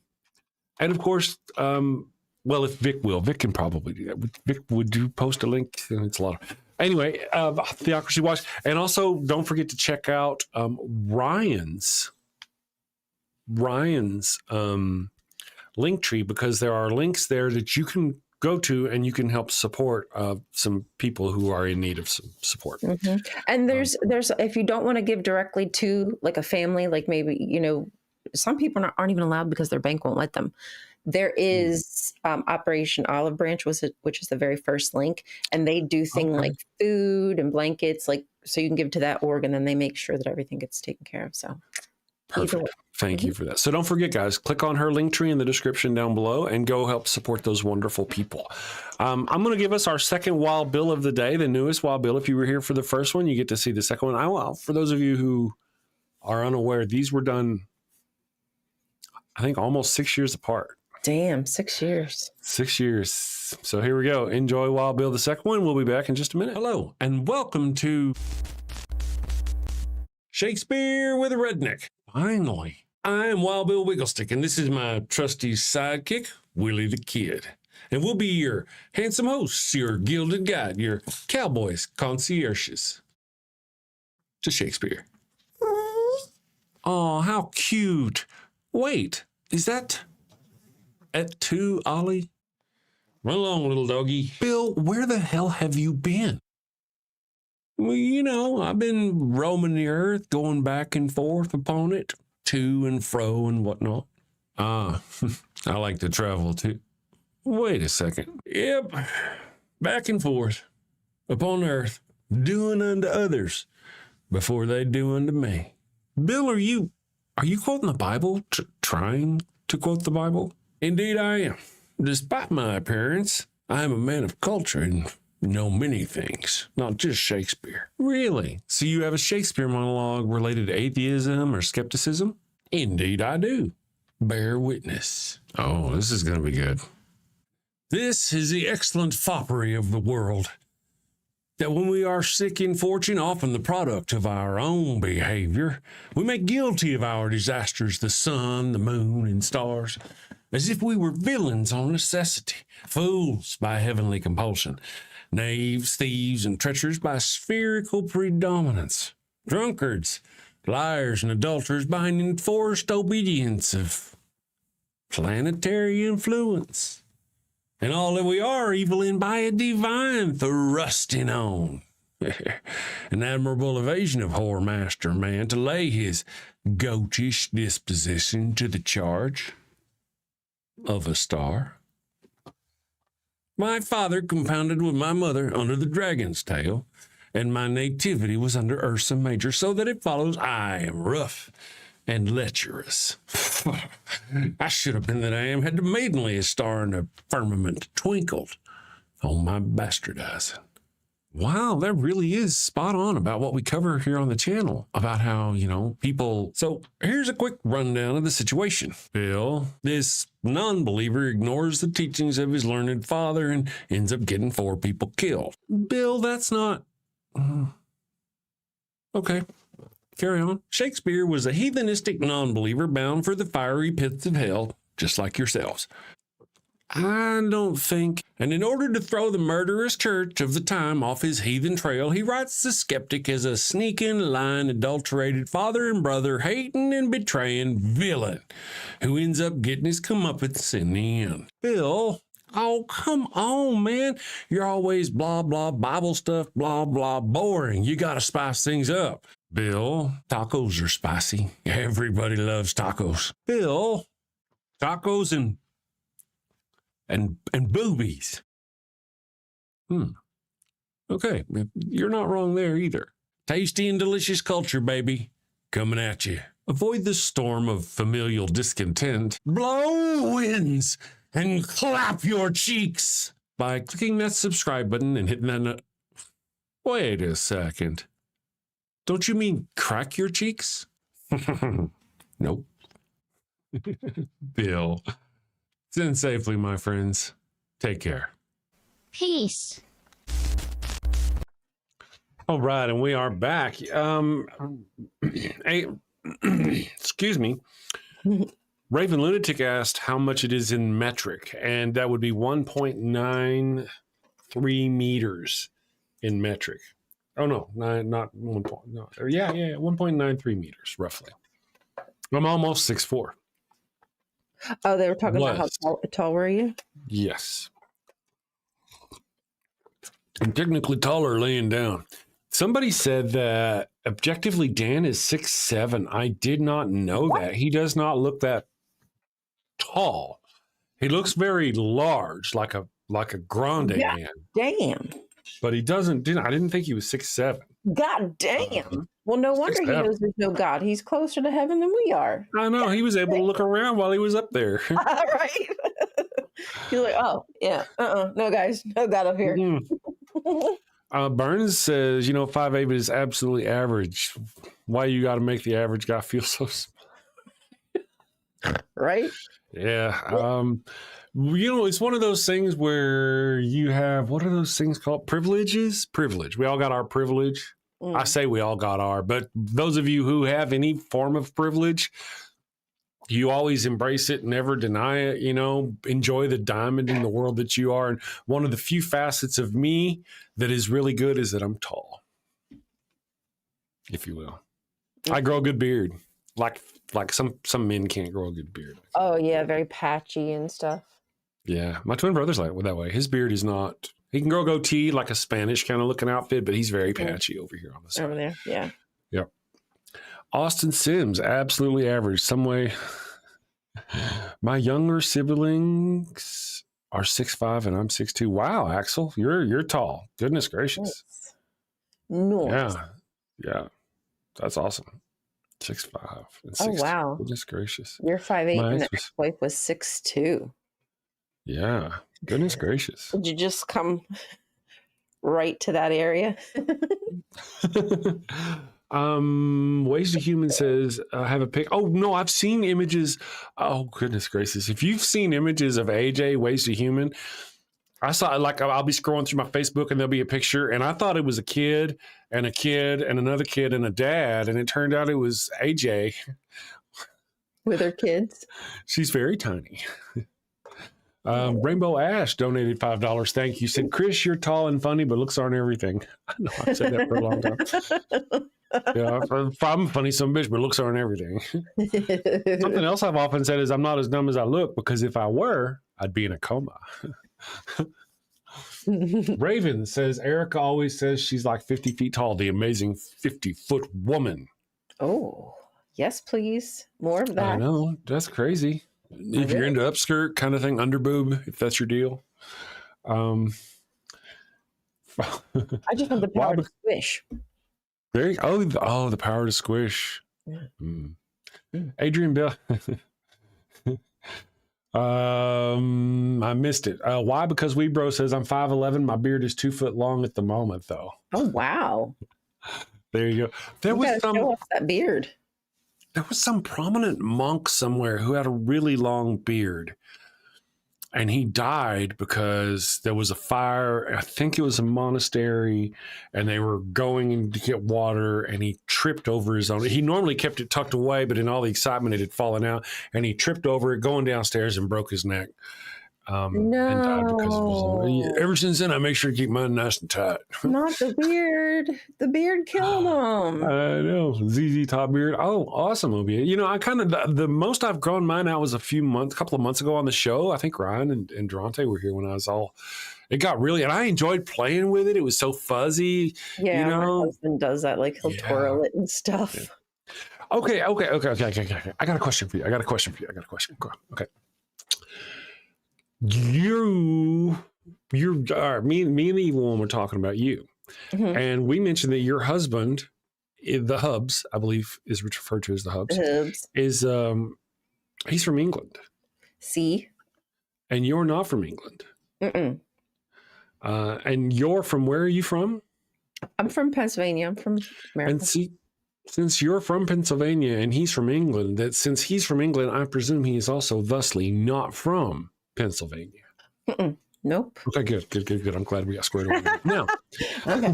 of course, well, if Vic can probably do that. Vic, would you post a link? It's a lot of. Anyway, Theocracy Watch. And also, don't forget to check out Rion's link tree, because there are links there that you can go to and you can help support some people who are in need of some support. Mm-hmm. And there's if you don't want to give directly to like a family, like maybe, some people aren't even allowed because their bank won't let them. There is Operation Olive Branch, which is the very first link, and they do things like food and blankets, so you can give to that org, and then they make sure that everything gets taken care of. So perfect. Thank you for that. So don't forget, guys, click on her link tree in the description down below and go help support those wonderful people. I'm going to give us our second Wild Bill of the day, the newest Wild Bill. If you were here for the first one, you get to see the second one. For those of you who are unaware, these were done, I think, almost 6 years apart. Damn, 6 years. 6 years. So here we go. Enjoy Wild Bill, the second one. We'll be back in just a minute. Hello, and welcome to Shakespeare with a Redneck. Finally. I'm Wild Bill Wigglestick, and this is my trusty sidekick, Willie the Kid. And we'll be your handsome hosts, your gilded guide, your cowboys, concierges to Shakespeare. Oh, how cute. Wait, is that at 2, Ollie? Run along, little doggy. Bill, where the hell have you been? Well, I've been roaming the earth, going back and forth upon it, to and fro and whatnot. I like to travel too. Wait a second. Yep, back and forth. upon earth, doing unto others before they do unto me. Bill, are you quoting the Bible? Trying to quote the Bible? Indeed I am. Despite my appearance, I am a man of culture and know many things, not just Shakespeare. Really? So you have a Shakespeare monologue related to atheism or skepticism? Indeed I do. Bear witness. Oh, this is going to be good. This is the excellent foppery of the world, that when we are sick in fortune, often the product of our own behavior, we make guilty of our disasters the sun, the moon, and stars, as if we were villains on necessity, fools by heavenly compulsion, knaves, thieves, and treacherous by spherical predominance, drunkards, liars, and adulterers by an enforced obedience of planetary influence. And all that we are evil in by a divine thrusting on. An admirable evasion of whoremaster man to lay his goatish disposition to the charge of a star. My father compounded with my mother under the dragon's tail, and my nativity was under Ursa Major, so that it follows I am rough and lecherous. I should have been that I am, had the maidenliest star in the firmament twinkled on my bastardizing. Wow, that really is spot on about what we cover here on the channel, about how, people... So here's a quick rundown of the situation. Bill, this non-believer, ignores the teachings of his learned father and ends up getting 4 people killed. Bill, that's not... Okay. Carry on. Shakespeare was a heathenistic non-believer bound for the fiery pits of hell, just like yourselves. I don't think. And in order to throw the murderous church of the time off his heathen trail, he writes the skeptic as a sneaking, lying, adulterated father and brother, hating and betraying villain who ends up getting his comeuppance in the end. Bill, oh, come on, man. You're always blah, blah, Bible stuff, blah, blah, boring. You got to spice things up. Bill, tacos are spicy. Everybody loves tacos. Bill, tacos and boobies. Okay, you're not wrong there either. Tasty and delicious culture, baby, coming at you. Avoid the storm of familial discontent. Blow winds and clap your cheeks by clicking that subscribe button and hitting that. Wait a second. Don't you mean crack your cheeks? Nope. Bill, send safely, my friends. Take care. Peace. All right, and we are back. Excuse me. Raven Lunatic asked how much it is in metric, and that would be 1.93 meters in metric. Oh, no, not 1 point. No, yeah, 1.93 meters, roughly. I'm almost 6'4". Oh, they were talking about how tall were you? Yes. I'm technically taller laying down. Somebody said that objectively Dan is 6'7". I did not know that. He does not look that tall. He looks very large, like a grande man. Damn. But he doesn't. I didn't think he was 6'7". God damn. Well, no wonder he 6'7". knows there's no God. He's closer to heaven than we are. I know. He was able to look around while he was up there. Right? He's like, oh, yeah. No, guys. No God up here. Burns says, 5'8" is absolutely average. Why you got to make the average guy feel so small? Right? Yeah. It's one of those things where you have, what are those things called? Privilege. We all got our privilege. I say we all got our, but those of you who have any form of privilege, you always embrace it, never deny it, enjoy the diamond in the world that you are. And one of the few facets of me that is really good is that I'm tall, if you will. I grow a good beard. Like some men can't grow a good beard. Oh, yeah. Very patchy and stuff. Yeah. My twin brother's like that way. His beard is not, he can grow a goatee like a Spanish kind of looking outfit, but he's very patchy over here on the side. Over there. Yeah. Yep. Austin Sims, absolutely average. Some way. My younger siblings are 6'5" and I'm 6'2". Wow, Axel, you're tall. Goodness gracious. Nice. Yeah. That's awesome. 6'5" and 6'2". Oh, wow. Goodness gracious. You're 5'8", My and ex the ex-wife was 6'2". Yeah. Goodness gracious. Did you just come right to that area? Ways to Human says, have a pic. Oh no, I've seen images. Oh goodness gracious. If you've seen images of AJ, Ways to Human, I saw, like, I'll be scrolling through my Facebook and there'll be a picture and I thought it was a kid and another kid and a dad. And it turned out it was AJ. With her kids. She's very tiny. Rainbow Ash donated $5. Thank you. Said, Chris, you're tall and funny, but looks aren't everything. I know, I've said that for a long time. Yeah, I'm a funny son of a bitch, but looks aren't everything. Something else I've often said is I'm not as dumb as I look, because if I were, I'd be in a coma. Raven says, Erica always says she's like 50 feet tall, the amazing 50-foot woman. Oh, yes, please. More of that. I know. That's crazy. If you're into upskirt kind of thing, underboob, if that's your deal. I just want the power to squish. The power to squish. Yeah. Adrian Bell. I missed it. Why? Because Weebro says I'm 5'11". My beard is 2 foot long at the moment, though. Oh, wow. There you go. There was show off that beard. There was some prominent monk somewhere who had a really long beard, and he died because there was a fire. I think it was a monastery, and they were going to get water, and he tripped over his own. He normally kept it tucked away, but in all the excitement, it had fallen out, and he tripped over it going downstairs and broke his neck. And died because of his. Ever since then, I make sure to keep mine nice and tight. Not the beard. The beard killed him. I know. ZZ Top beard. Oh, awesome, Obia. You know, I kind of, the most I've grown mine out was a couple of months ago on the show. I think Rion and Durante were here when I was it got really, and I enjoyed playing with it. It was so fuzzy. Yeah, you know? my husband does that. Like, he'll twirl it and stuff. Yeah. Okay. I got a question for you. Go on. Okay. Me and the evil one were talking about you. Mm-hmm. And we mentioned that your husband, the Hubs, I believe is referred to as the Hubs, is he's from England. See? And you're not from England. Mm-mm. And you're from, where are you from? I'm from Pennsylvania. I'm from America. And see, since you're from Pennsylvania and he's from England, since he's from England, I presume he is also thusly not from Pennsylvania. Mm-mm. Nope. Okay, good. I'm glad we got squared away. Now, okay.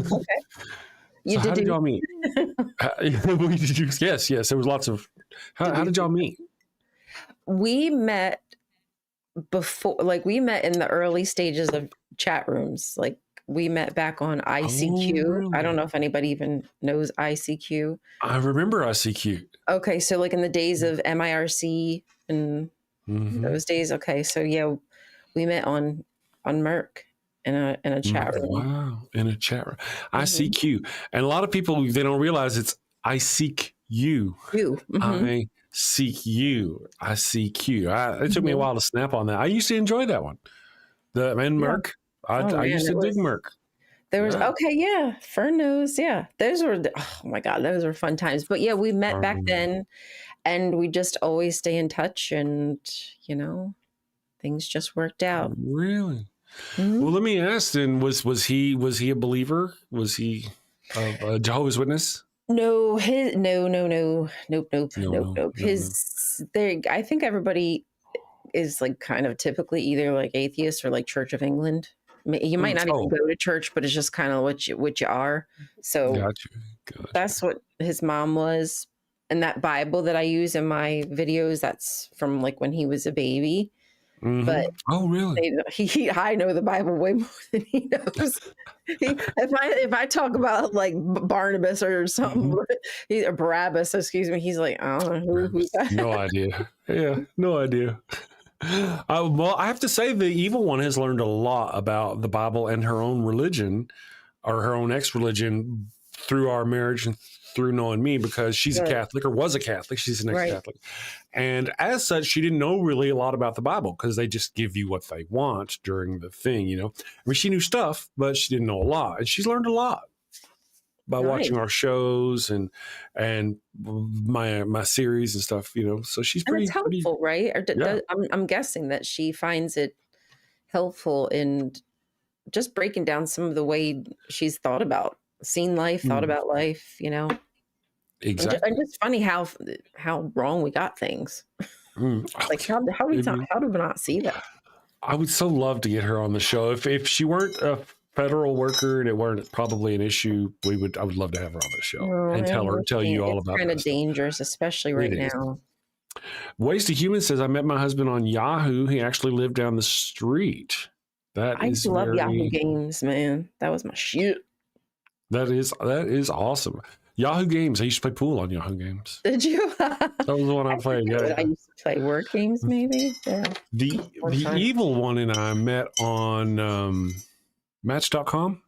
How did y'all meet? Yes. There was lots of. How did y'all meet? We met before, like we met in the early stages of chat rooms. Like we met back on ICQ. Oh, really? I don't know if anybody even knows ICQ. I remember ICQ. Okay, so like in the days of MIRC and those days. Okay, so yeah, we met on Merc in a chat room. Wow, in a chat room. ICQ. And a lot of people, they don't realize it's I seek you. I seek you. ICQ. It took me a while to snap on that. I used to enjoy that one. Merc. I used to dig Merc. There was Fern knows. Yeah, those were oh my god, those were fun times. But yeah, we met back then, and we just always stay in touch, and you know, things just worked out. Really? Mm-hmm. Well, let me ask then: was he a believer? Was he a Jehovah's Witness? No, nope. I think everybody is like kind of typically either like atheist or like Church of England. You might not even go to church, but it's just kind of what you are. So gotcha. That's what his mom was. And that Bible that I use in my videos, that's from like when he was a baby. Mm-hmm. But really? I know the Bible way more than he knows. If I talk about like Barnabas or something, or Barabbas, excuse me, he's like, I don't know who's that. No idea. Yeah, no idea. Well, I have to say the evil one has learned a lot about the Bible and her own religion, or her own ex-religion, through our marriage and through knowing me, because she's a Catholic, or was a Catholic. She's an ex-Catholic. And as such, she didn't know really a lot about the Bible, because they just give you what they want during the thing, I mean, she knew stuff, but she didn't know a lot. And she's learned a lot by watching our shows and my series and stuff, So she's pretty helpful, right? Or I'm guessing that she finds it helpful in just breaking down some of the way she's thought about, seen life, thought about life, Exactly. And just funny how wrong we got things. Like how do we not see that? I would so love to get her on the show. If she weren't a federal worker and it weren't probably an issue, I would love to have her on the show and tell you all about it. It's kind of dangerous, especially right now. Ways to Human says, I met my husband on Yahoo. He actually lived down the street. I love Yahoo Games, man. That was my shit. That is awesome. Yahoo Games. I used to play pool on Yahoo Games. Did you? That was the one I played. Yeah. I used to play word games, maybe. Yeah. The evil one and I met on Match.com.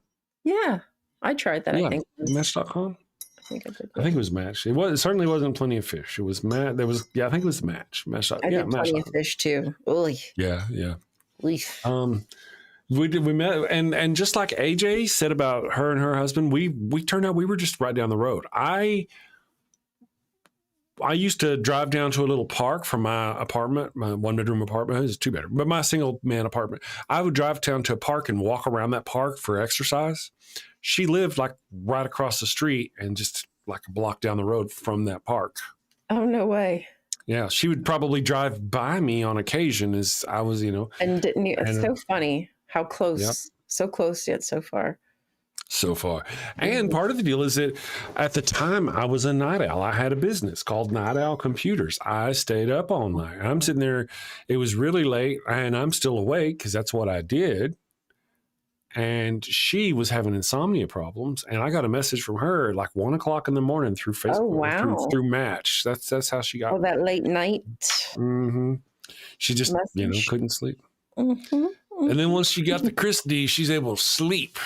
Yeah, I tried that. Yeah, I think Match.com. I think I did. I think it was Match. It certainly wasn't Plenty of Fish. It was Match. I think it was Match. Match.com. I did Plenty of Fish too. Oy. Yeah. Leaf. We met, and just like AJ said about her and her husband, we turned out we were just right down the road. I used to drive down to a little park from my apartment, my 1-bedroom apartment. It was 2-bedroom, but my single man apartment. I would drive down to a park and walk around that park for exercise. She lived like right across the street and just like a block down the road from that park. Oh, no way. Yeah, she would probably drive by me on occasion as I was, And didn't you? It's so funny how close, so close yet so far. So far. And part of the deal is that at the time I was a night owl. I had a business called Night Owl Computers. I stayed up all night. I'm sitting there. It was really late and I'm still awake because that's what I did. And she was having insomnia problems. And I got a message from her at like 1 o'clock in the morning through Facebook. Oh, wow. Through Match. That's how she got. Oh, that late night. Mm-hmm. She just, couldn't sleep. Mm-hmm. And then once she got the Chris D, she's able to sleep.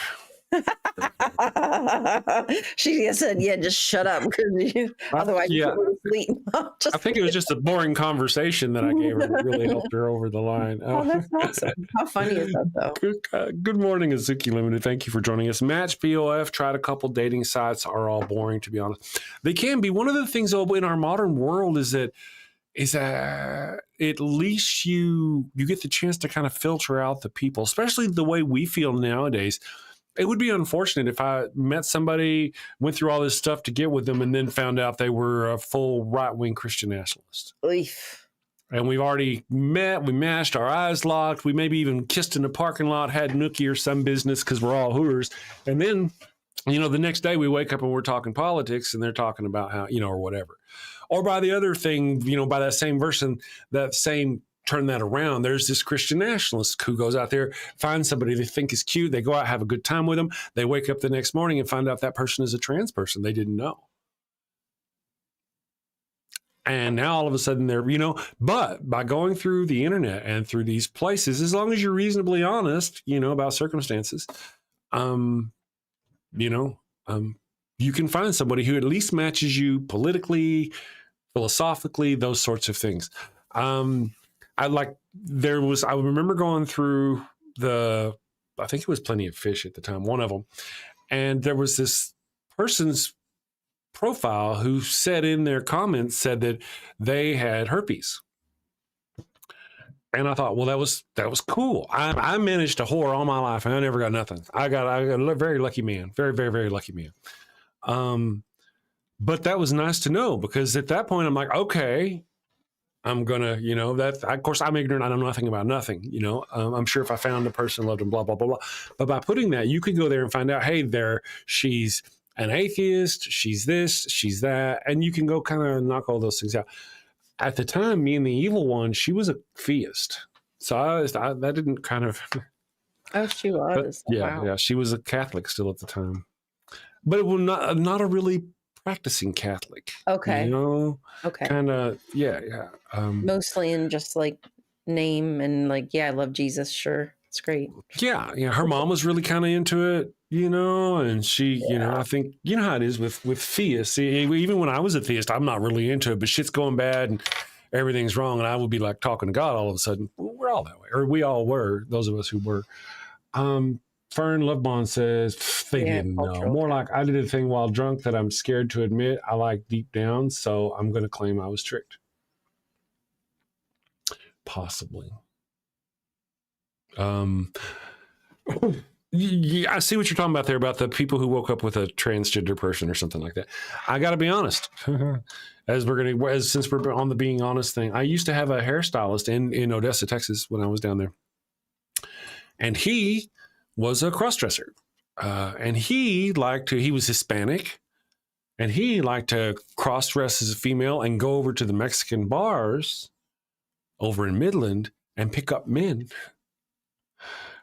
She said, "Yeah, just shut up, because otherwise you won't sleep." I think it was just a boring conversation that I gave her that really helped her over the line. Oh, that's awesome! How funny is that, though? Good morning, Azuki Limited. Thank you for joining us. Match, POF, tried a couple dating sites, are all boring, to be honest. They can be. One of the things, though, in our modern world is that at least you get the chance to kind of filter out the people, especially the way we feel nowadays. It would be unfortunate if I met somebody, went through all this stuff to get with them, and then found out they were a full right-wing Christian nationalist. Oof. And we've already met, we matched, our eyes locked, we maybe even kissed in the parking lot, had nookie or some business because we're all Hooters. And then, the next day we wake up and we're talking politics and they're talking about how, or whatever. Or by the other thing, by that same version, turn that around. There's this Christian nationalist who goes out there, finds somebody they think is cute. They go out, have a good time with them. They wake up the next morning and find out that person is a trans person they didn't know. And now all of a sudden they're, but by going through the internet and through these places, as long as you're reasonably honest, about circumstances, you can find somebody who at least matches you politically, philosophically, those sorts of things. I remember going through I think it was Plenty of Fish at the time, one of them. And there was this person's profile who said in their comments that they had herpes. And I thought, well, that was cool. I managed to whore all my life and I never got nothing. I got a very lucky man, very, very, very lucky man. But that was nice to know, because at that point I'm like, okay, I'm gonna, of course I'm ignorant. I know nothing about nothing, I'm sure if I found a person, loved him, blah, blah, blah, blah. But by putting that, you could go there and find out, hey, she's an atheist, she's this, she's that. And you can go kind of knock all those things out. At the time, me and the evil one, she was a theist. So that didn't kind of. Oh, she was. But, yeah. She was a Catholic still at the time. But it was not a really practicing Catholic. Okay. Okay. Kind of, yeah. Mostly in just like name and like, I love Jesus. Sure. It's great. Yeah. Her mom was really kind of into it. and she, I think, you know how it is with theists. Even when I was a theist, I'm not really into it, but shit's going bad and everything's wrong. And I would be like talking to God all of a sudden. Well, we're all that way, or we all were, those of us who were. Fern Lovebond says they didn't know. More like I did a thing while drunk that I'm scared to admit I like deep down, so I'm going to claim I was tricked. Possibly. I see what you're talking about there about the people who woke up with a transgender person or something like that. I got to be honest. Since we're on the being honest thing, I used to have a hairstylist in Odessa, Texas, when I was down there, and he was a crossdresser, and he was Hispanic, and he liked to cross-dress as a female and go over to the Mexican bars over in Midland and pick up men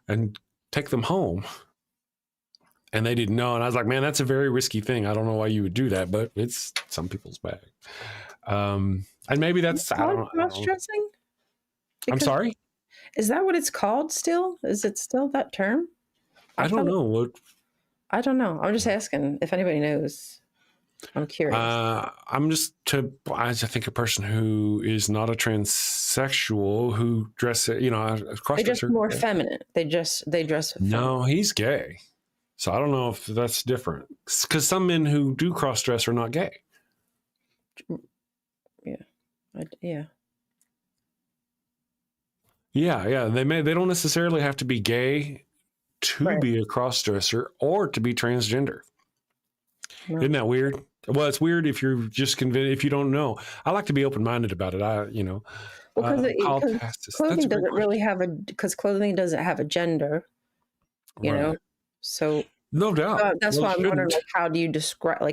and take them home. And they didn't know. And I was like, man, that's a very risky thing. I don't know why you would do that, but it's some people's bag. And maybe that's, I don't know. Cross-dressing? I'm sorry? Is that what it's called still? Is it still that term? I don't know. I don't know. I'm just asking if anybody knows. I'm curious. I think a person who is not a transsexual who dress, a crossdresser. They dress more feminine. They dress. No, he's gay. So I don't know if that's different. Because some men who do cross-dress are not gay. Yeah. Yeah. They don't necessarily have to be gay to be a cross-dresser or to be transgender. No. Isn't that weird? Well, it's weird if you're just convinced, if you don't know. I like to be open-minded about it. Clothing doesn't really have clothing doesn't have a gender, you know? So no doubt. That's why I'm wondering, how do you describe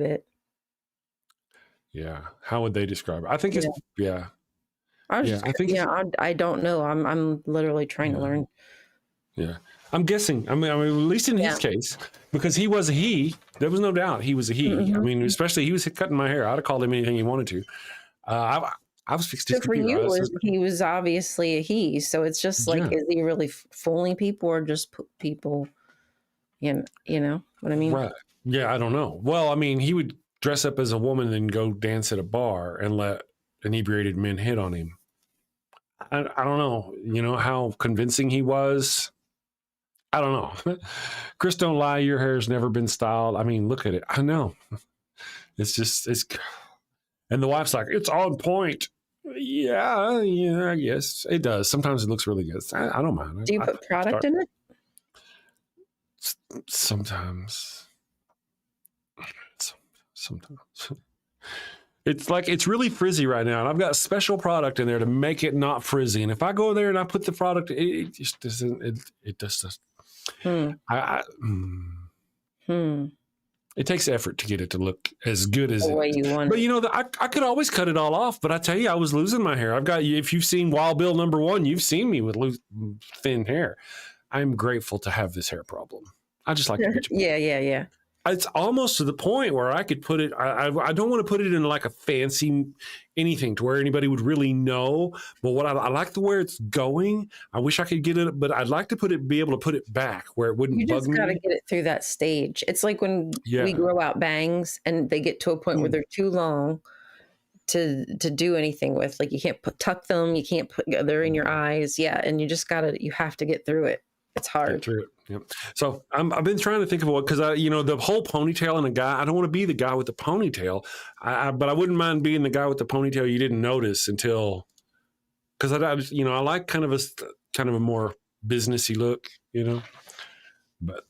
it? Yeah. How would they describe it? I think I don't know. I'm literally trying to learn. Yeah. I'm guessing. I mean, at least in his case, because he was a he, there was no doubt he was a he. Mm-hmm. I mean, especially he was cutting my hair. I'd have called him anything he wanted to. I was fixed his computer. For you, he was obviously a he. So it's just like, is he really fooling people or just people? You know what I mean? Right. Yeah, I don't know. Well, I mean, he would dress up as a woman and go dance at a bar and let inebriated men hit on him. I don't know, how convincing he was. I don't know. Chris, don't lie. Your hair's never been styled. I mean, look at it. I know. It's and the wife's like, it's on point. Yeah, I guess it does. Sometimes it looks really good. I don't mind. Do you put product in it? Sometimes. It's really frizzy right now, and I've got special product in there to make it not frizzy. And if I go there and I put the product, it just doesn't. It just. It takes effort to get it to look as good as the way you want. But I could always cut it all off. But I tell you, I was losing my hair. If you've seen Wild Bill #1, you've seen me with thin hair. I'm grateful to have this hair problem. I just like to get you. Yeah. It's almost to the point where I could put it. I don't want to put it in like a fancy anything to where anybody would really know. But what I like the where it's going. I wish I could get it, but I'd like to be able to put it back where it wouldn't bug me. You just got to get it through that stage. It's like when we grow out bangs and they get to a point where they're too long to do anything with. Like you can't tuck them. You can't they're in your eyes. Yeah, and you have to get through it. It's hard. Get through it. Yep. So I've been trying to think of what, because the whole ponytail and a guy, I don't want to be the guy with the ponytail, but I wouldn't mind being the guy with the ponytail you didn't notice until, because I like kind of a more businessy look, but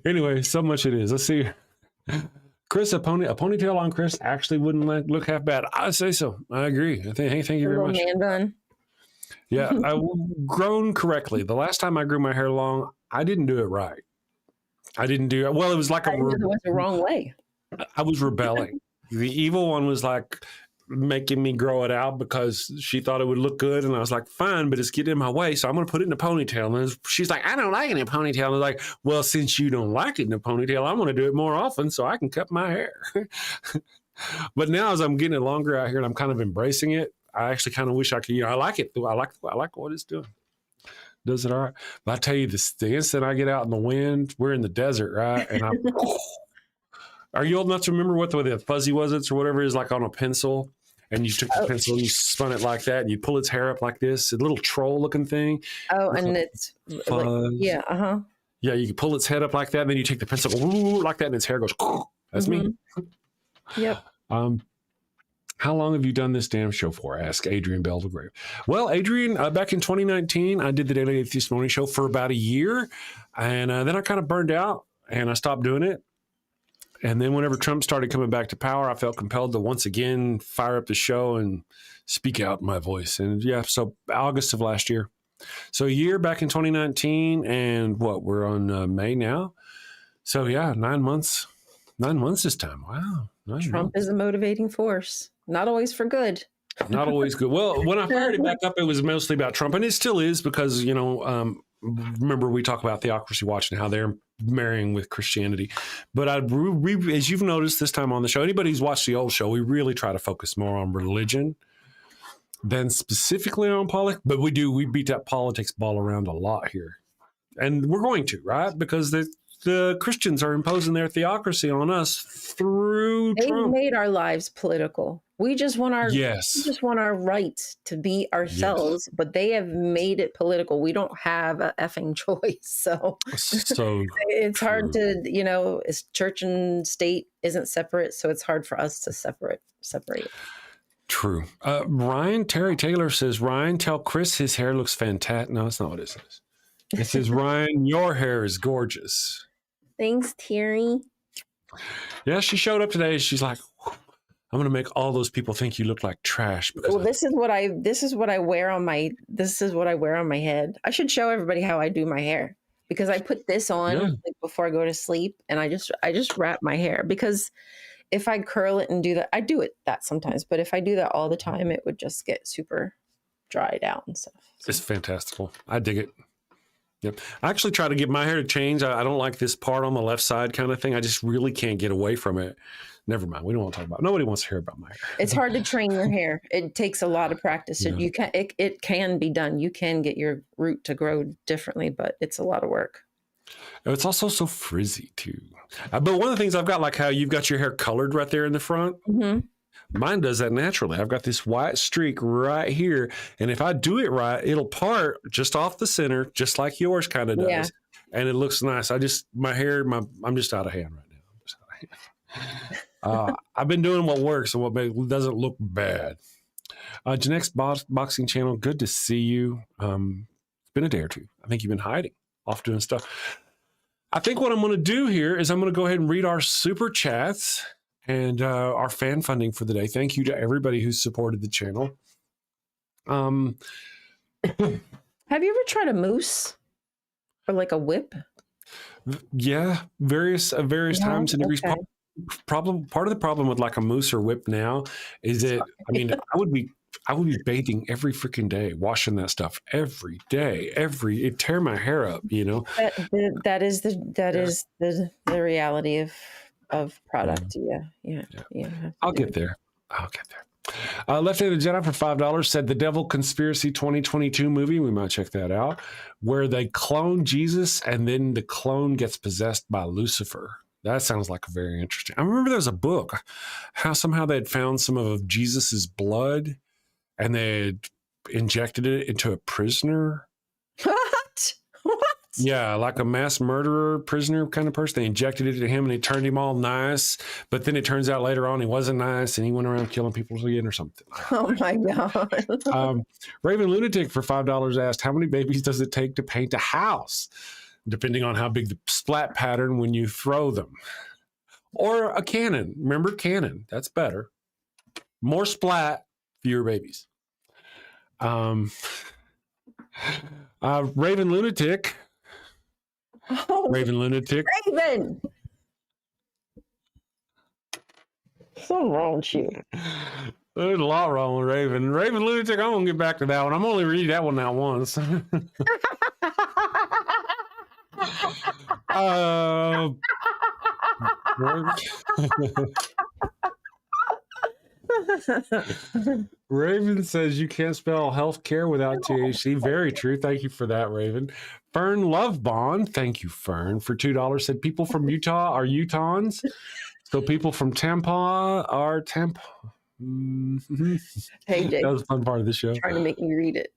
anyway, so much it is. Let's see. Chris, a ponytail on Chris actually wouldn't look half bad. I'd say so. I agree. Thank you very much. Man bun. Yeah, grown correctly. The last time I grew my hair long, I didn't do it right. I didn't do it. Well, it was like it was the wrong way. I was rebelling. The evil one was like making me grow it out because she thought it would look good. And I was like, fine, but it's getting in my way. So I'm going to put it in a ponytail. And she's like, I don't like it in a ponytail. And I was like, well, since you don't like it in a ponytail, I'm going to do it more often so I can cut my hair. But now as I'm getting it longer out here and I'm kind of embracing it, I actually kind of wish I could. I like it. I like what it's doing. Does it all right. But I tell you, the instant I get out in the wind, we're in the desert, right? And I'm. Are you old enough to remember what the fuzzy was or whatever it is, like on a pencil? And you took the pencil and you spun it like that, and you pull its hair up like this, a little troll-looking thing. Oh, and it's like, yeah, yeah. You can pull its head up like that, and then you take the pencil like that, and its hair goes. That's me. Yep. How long have you done this damn show for? Asked Adrian Beldegrave. Well, Adrian, back in 2019, I did the Daily Atheist Morning Show for about a year, and then I kind of burned out, and I stopped doing it. And then whenever Trump started coming back to power, I felt compelled to once again fire up the show and speak out my voice. And yeah, so August of last year. So a year back in 2019, and we're on May now. So yeah, 9 months. 9 months this time. Wow. Trump is a motivating force. Not always for good. Not always good. Well, when I fired it back up, it was mostly about Trump. And it still is because, remember we talk about Theocracy Watch and how they're marrying with Christianity. But as you've noticed this time on the show, anybody who's watched the old show, we really try to focus more on religion than specifically on politics. But we beat that politics ball around a lot here. And we're going to, right? Because the Christians are imposing their theocracy on us through Trump. They've made our lives political. We just want our right to be ourselves, but they have made it political. We don't have an effing choice. So it's hard to, church and state isn't separate, so it's hard for us to separate. True. Ryan Terry Taylor says, Ryan, tell Chris his hair looks fantastic. No, that's not what it says. It says, Ryan, your hair is gorgeous. Thanks, Terry. Yeah, she showed up today. She's like, I'm going to make all those people think you look like trash. Well, this is what I wear on my head. I should show everybody how I do my hair, because I put this on before I go to sleep, and I just wrap my hair, because if I curl it and do that, I do that sometimes, but if I do that all the time, it would just get super dried out and stuff. So. It's fantastical. I dig it. Yep. I actually try to get my hair to change. I don't like this part on the left side kind of thing. I just really can't get away from it. Never mind. We don't want to talk about it. Nobody wants to hear about my hair. It's hard to train your hair. It takes a lot of practice. Yeah. It can be done. You can get your root to grow differently, but it's a lot of work. It's also so frizzy too. But one of the things I've got, like how you've got your hair colored right there in the front. Mm-hmm. Mine does that naturally. I've got this white streak right here. And if I do it right, it'll part just off the center, just like yours kind of does. Yeah. And it looks nice. I'm just out of hand right now. I've been doing what works and what doesn't look bad. Jeanette's boxing channel, good to see you. It's been a day or two. I think you've been hiding, off doing stuff. I think what I'm going to do here is I'm going to go ahead and read our super chats and our fan funding for the day. Thank you to everybody who's supported the channel. Have you ever tried a moose or like a whip? Yeah, various times and degrees. Okay. Part of the problem with like a moose or whip now is that I would be bathing every freaking day, washing that stuff every day. It tear my hair up, That is the reality of product. Yeah. I'll get there. Left-handed Jedi for $5 said the Devil Conspiracy 2022 movie. We might check that out, where they clone Jesus and then the clone gets possessed by Lucifer. That sounds like very interesting. I remember there was a book, how somehow they'd found some of Jesus's blood and they'd injected it into a prisoner. What? Yeah, like a mass murderer prisoner kind of person. They injected it to him and they turned him all nice. But then it turns out later on he wasn't nice and he went around killing people again or something. Oh, my God. Raven Lunatic for $5 asked, how many babies does it take to paint a house? Depending on how big the splat pattern when you throw them. Or a cannon. Remember cannon. That's better. More splat, fewer babies. Raven Lunatic. Oh, Raven Lunatic. Raven! Something wrong with you. There's a lot wrong with Raven. Raven Lunatic, I'm going to get back to that one. I'm only reading that one now once. Raven says you can't spell healthcare without THC. Very true. Thank you for that, Raven. Fern Lovebond, thank you, Fern, for $2 said people from Utah are Utahns. So people from Tampa are Tampa. Mm-hmm. Hey, Jake. That was a fun part of the show. Trying to make me read it.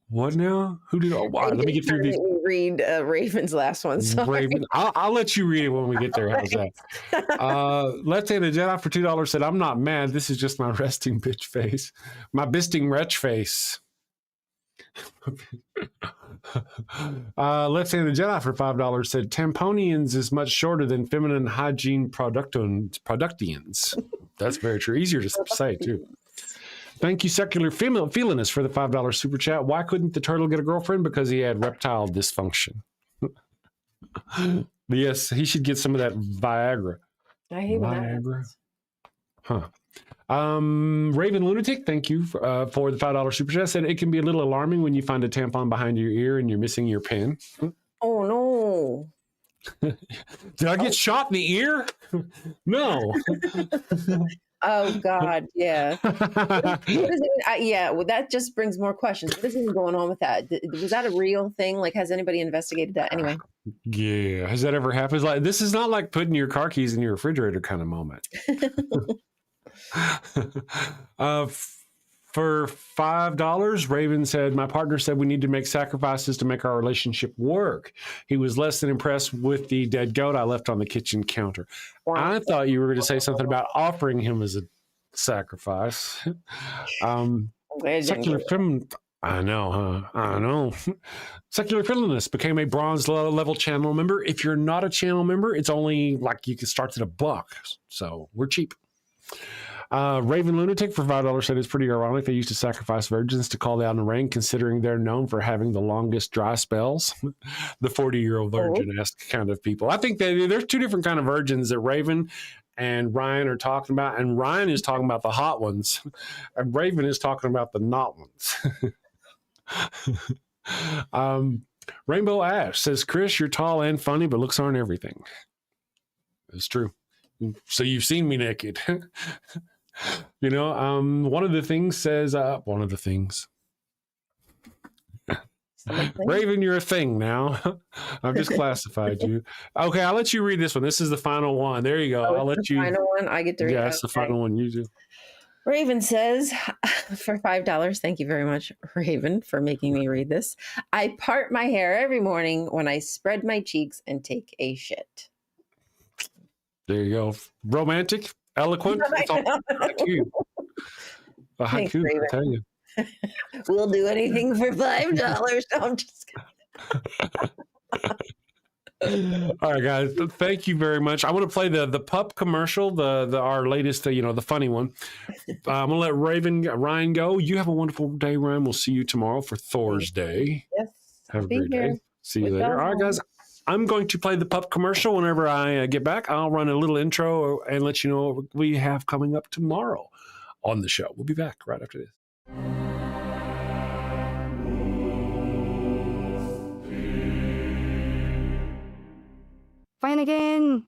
What now? Who did? Oh, wow. Let me get through these. Read Raven's last one. Sorry. Raven. I'll let you read it when we get there. How's that? Let's say the Jedi for $2 said, I'm not mad. This is just my resting bitch face. My bisting wretch face. Let's say the Jedi for $5 said, Tamponians is much shorter than feminine hygiene productians. That's very true. Easier to say, too. Thank you, Secular Feelinist, for the $5 super chat. Why couldn't the turtle get a girlfriend? Because he had reptile dysfunction. Yes, he should get some of that Viagra. I hate Viagra. Huh. Raven Lunatic, thank you for the $5 super chat. Said it can be a little alarming when you find a tampon behind your ear and you're missing your pen. Oh, no. Did I get shot in the ear? No. Oh God, yeah. Well, that just brings more questions. What is even going on with that? Was that a real thing? Like, has anybody investigated that? Anyway. Yeah. Has that ever happened? Like, this is not like putting your car keys in your refrigerator kind of moment. For $5, Raven said, my partner said we need to make sacrifices to make our relationship work. He was less than impressed with the dead goat I left on the kitchen counter. I thought you were going to say something about offering him as a sacrifice. Secular feminist. I know, huh? I know. Secular feminist became a bronze level channel member. If you're not a channel member, it's only like you can start at $1. So we're cheap. Raven Lunatic for $5 said it's pretty ironic they used to sacrifice virgins to call down the rain, considering they're known for having the longest dry spells. The 40-year-old virgin-esque kind of people. I think that there's two different kind of virgins that Raven and Rion are talking about, and Rion is talking about the hot ones, and Raven is talking about the not ones. Rainbow Ash says, Chris, you're tall and funny, but looks aren't everything. It's true. So you've seen me naked. You know, one of the things says, one of the things. Raven, you're a thing now. I've just classified you. Okay, I'll let you read this one. This is the final one. There you go. I'll let you. Final one. I get to read. Yeah, it's the final one. You do. Raven says, for $5, thank you very much, Raven, for making me read this. I part my hair every morning when I spread my cheeks and take a shit. There you go. Romantic, eloquent. It's all haiku. A haiku, I tell you. We'll do anything for $5. No, I'm just kidding. All right, guys. Thank you very much. I want to play the pup commercial, our latest, the funny one. I'm gonna let Ryan go. You have a wonderful day, Ryan. We'll see you tomorrow for Thor's Day. Yes. Have a great day. See you later. All right, guys. I'm going to play the pup commercial whenever I get back. I'll run a little intro and let you know what we have coming up tomorrow on the show. We'll be back right after this. Finnegan!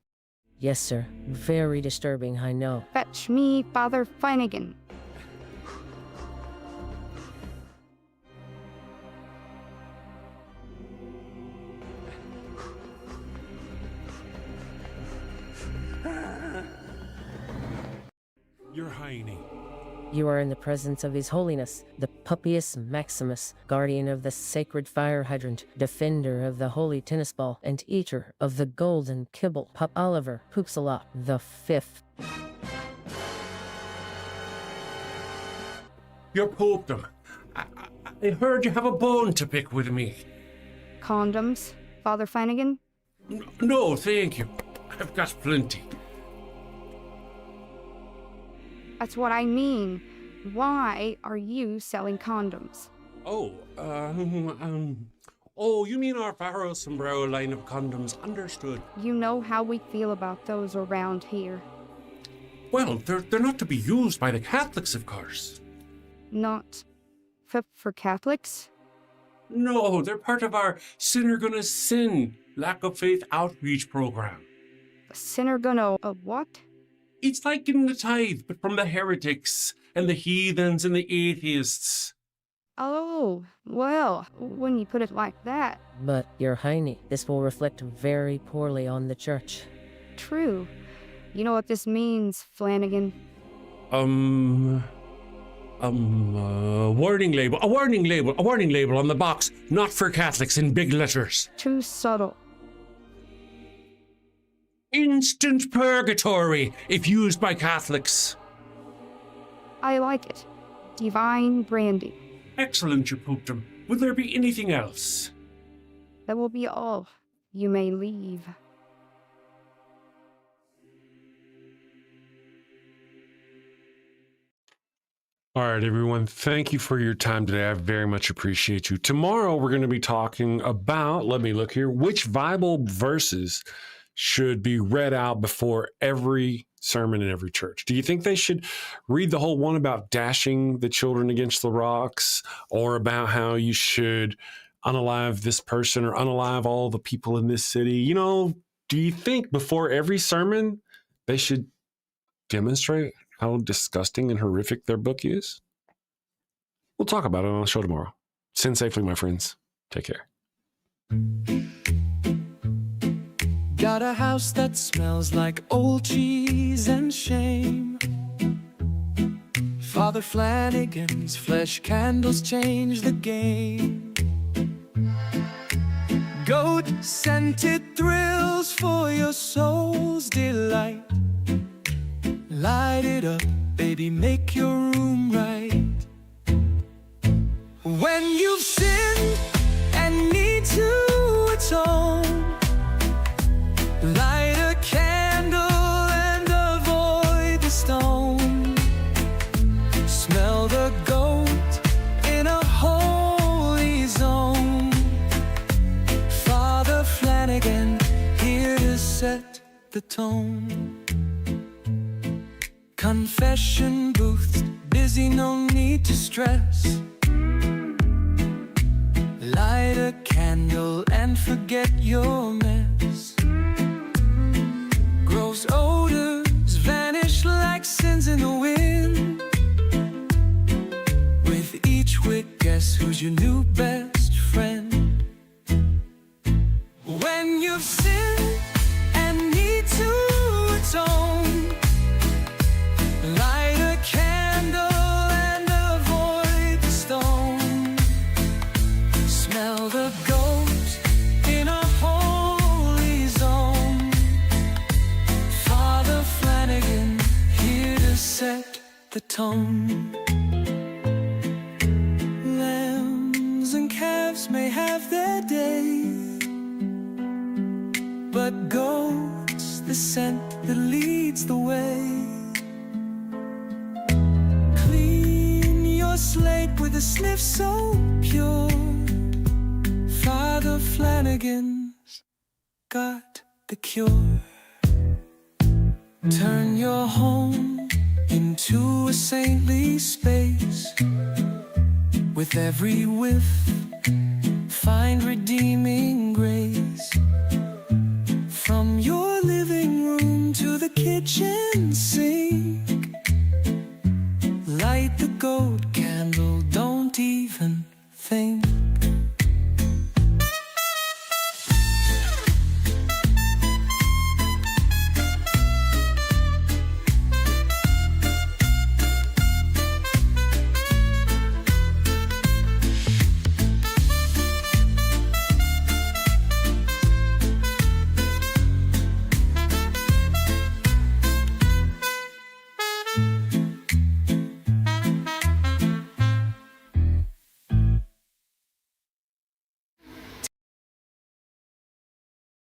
Yes, sir. Very disturbing, I know. Fetch me Father Finnegan. Your Highness. You are in the presence of His Holiness, the Puppius Maximus, guardian of the sacred fire hydrant, defender of the holy tennis ball, and eater of the golden kibble, Pup Oliver Poopsalop the Fifth. You pooped them. I heard you have a bone to pick with me. Condoms, Father Finnegan? No, thank you. I've got plenty. That's what I mean. Why are you selling condoms? Oh, you mean our Faro Sombrero line of condoms. Understood. You know how we feel about those around here. Well, they're not to be used by the Catholics, of course. Not for Catholics? No, they're part of our Sinner Gonna Sin Lack of Faith outreach program. A sinner gonna what? It's like getting the tithe, but from the heretics and the heathens and the atheists. Oh, well, when you put it like that. But, Your Highness, this will reflect very poorly on the church. True. You know what this means, Flanagan? Warning label, a warning label on the box, not for Catholics in big letters. Too subtle. Instant purgatory if used by Catholics. I like it. Divine branding. Excellent, your popedom. Will there be anything else? That will be all. You may leave. All right, everyone. Thank you for your time today. I very much appreciate you. Tomorrow, we're going to be talking about, let me look here, which Bible verses should be read out before every sermon in every church. Do you think they should read the whole one about dashing the children against the rocks, or about how you should unalive this person or unalive all the people in this city? You know, do you think before every sermon they should demonstrate how disgusting and horrific their book is? We'll talk about it on the show tomorrow. Sin safely, my friends. Take care. Got a house that smells like old cheese and shame. Father Flanagan's flesh candles change the game. Goat-scented thrills for your soul's delight. Light it up, baby, make your room right. When you've sinned and need to atone, light a candle and avoid the stone. Smell the goat in a holy zone. Father Flanagan, here to set the tone. Confession booths, busy, no need to stress. Light a candle and forget your mess. Gross odors vanish like sins in the wind. With each wick, guess who's your new best friend? When you've sinned and need to atone, light a candle and avoid the stone. Smell the ghost in a holy zone. Father Flanagan, here to set the tone. Lambs and calves may have their day, but goats, the scent that leads the way. Clean your slate with a sniff so pure. Father Flanagan's got the cure. Turn your home into a saintly space. With every whiff, find redeeming grace.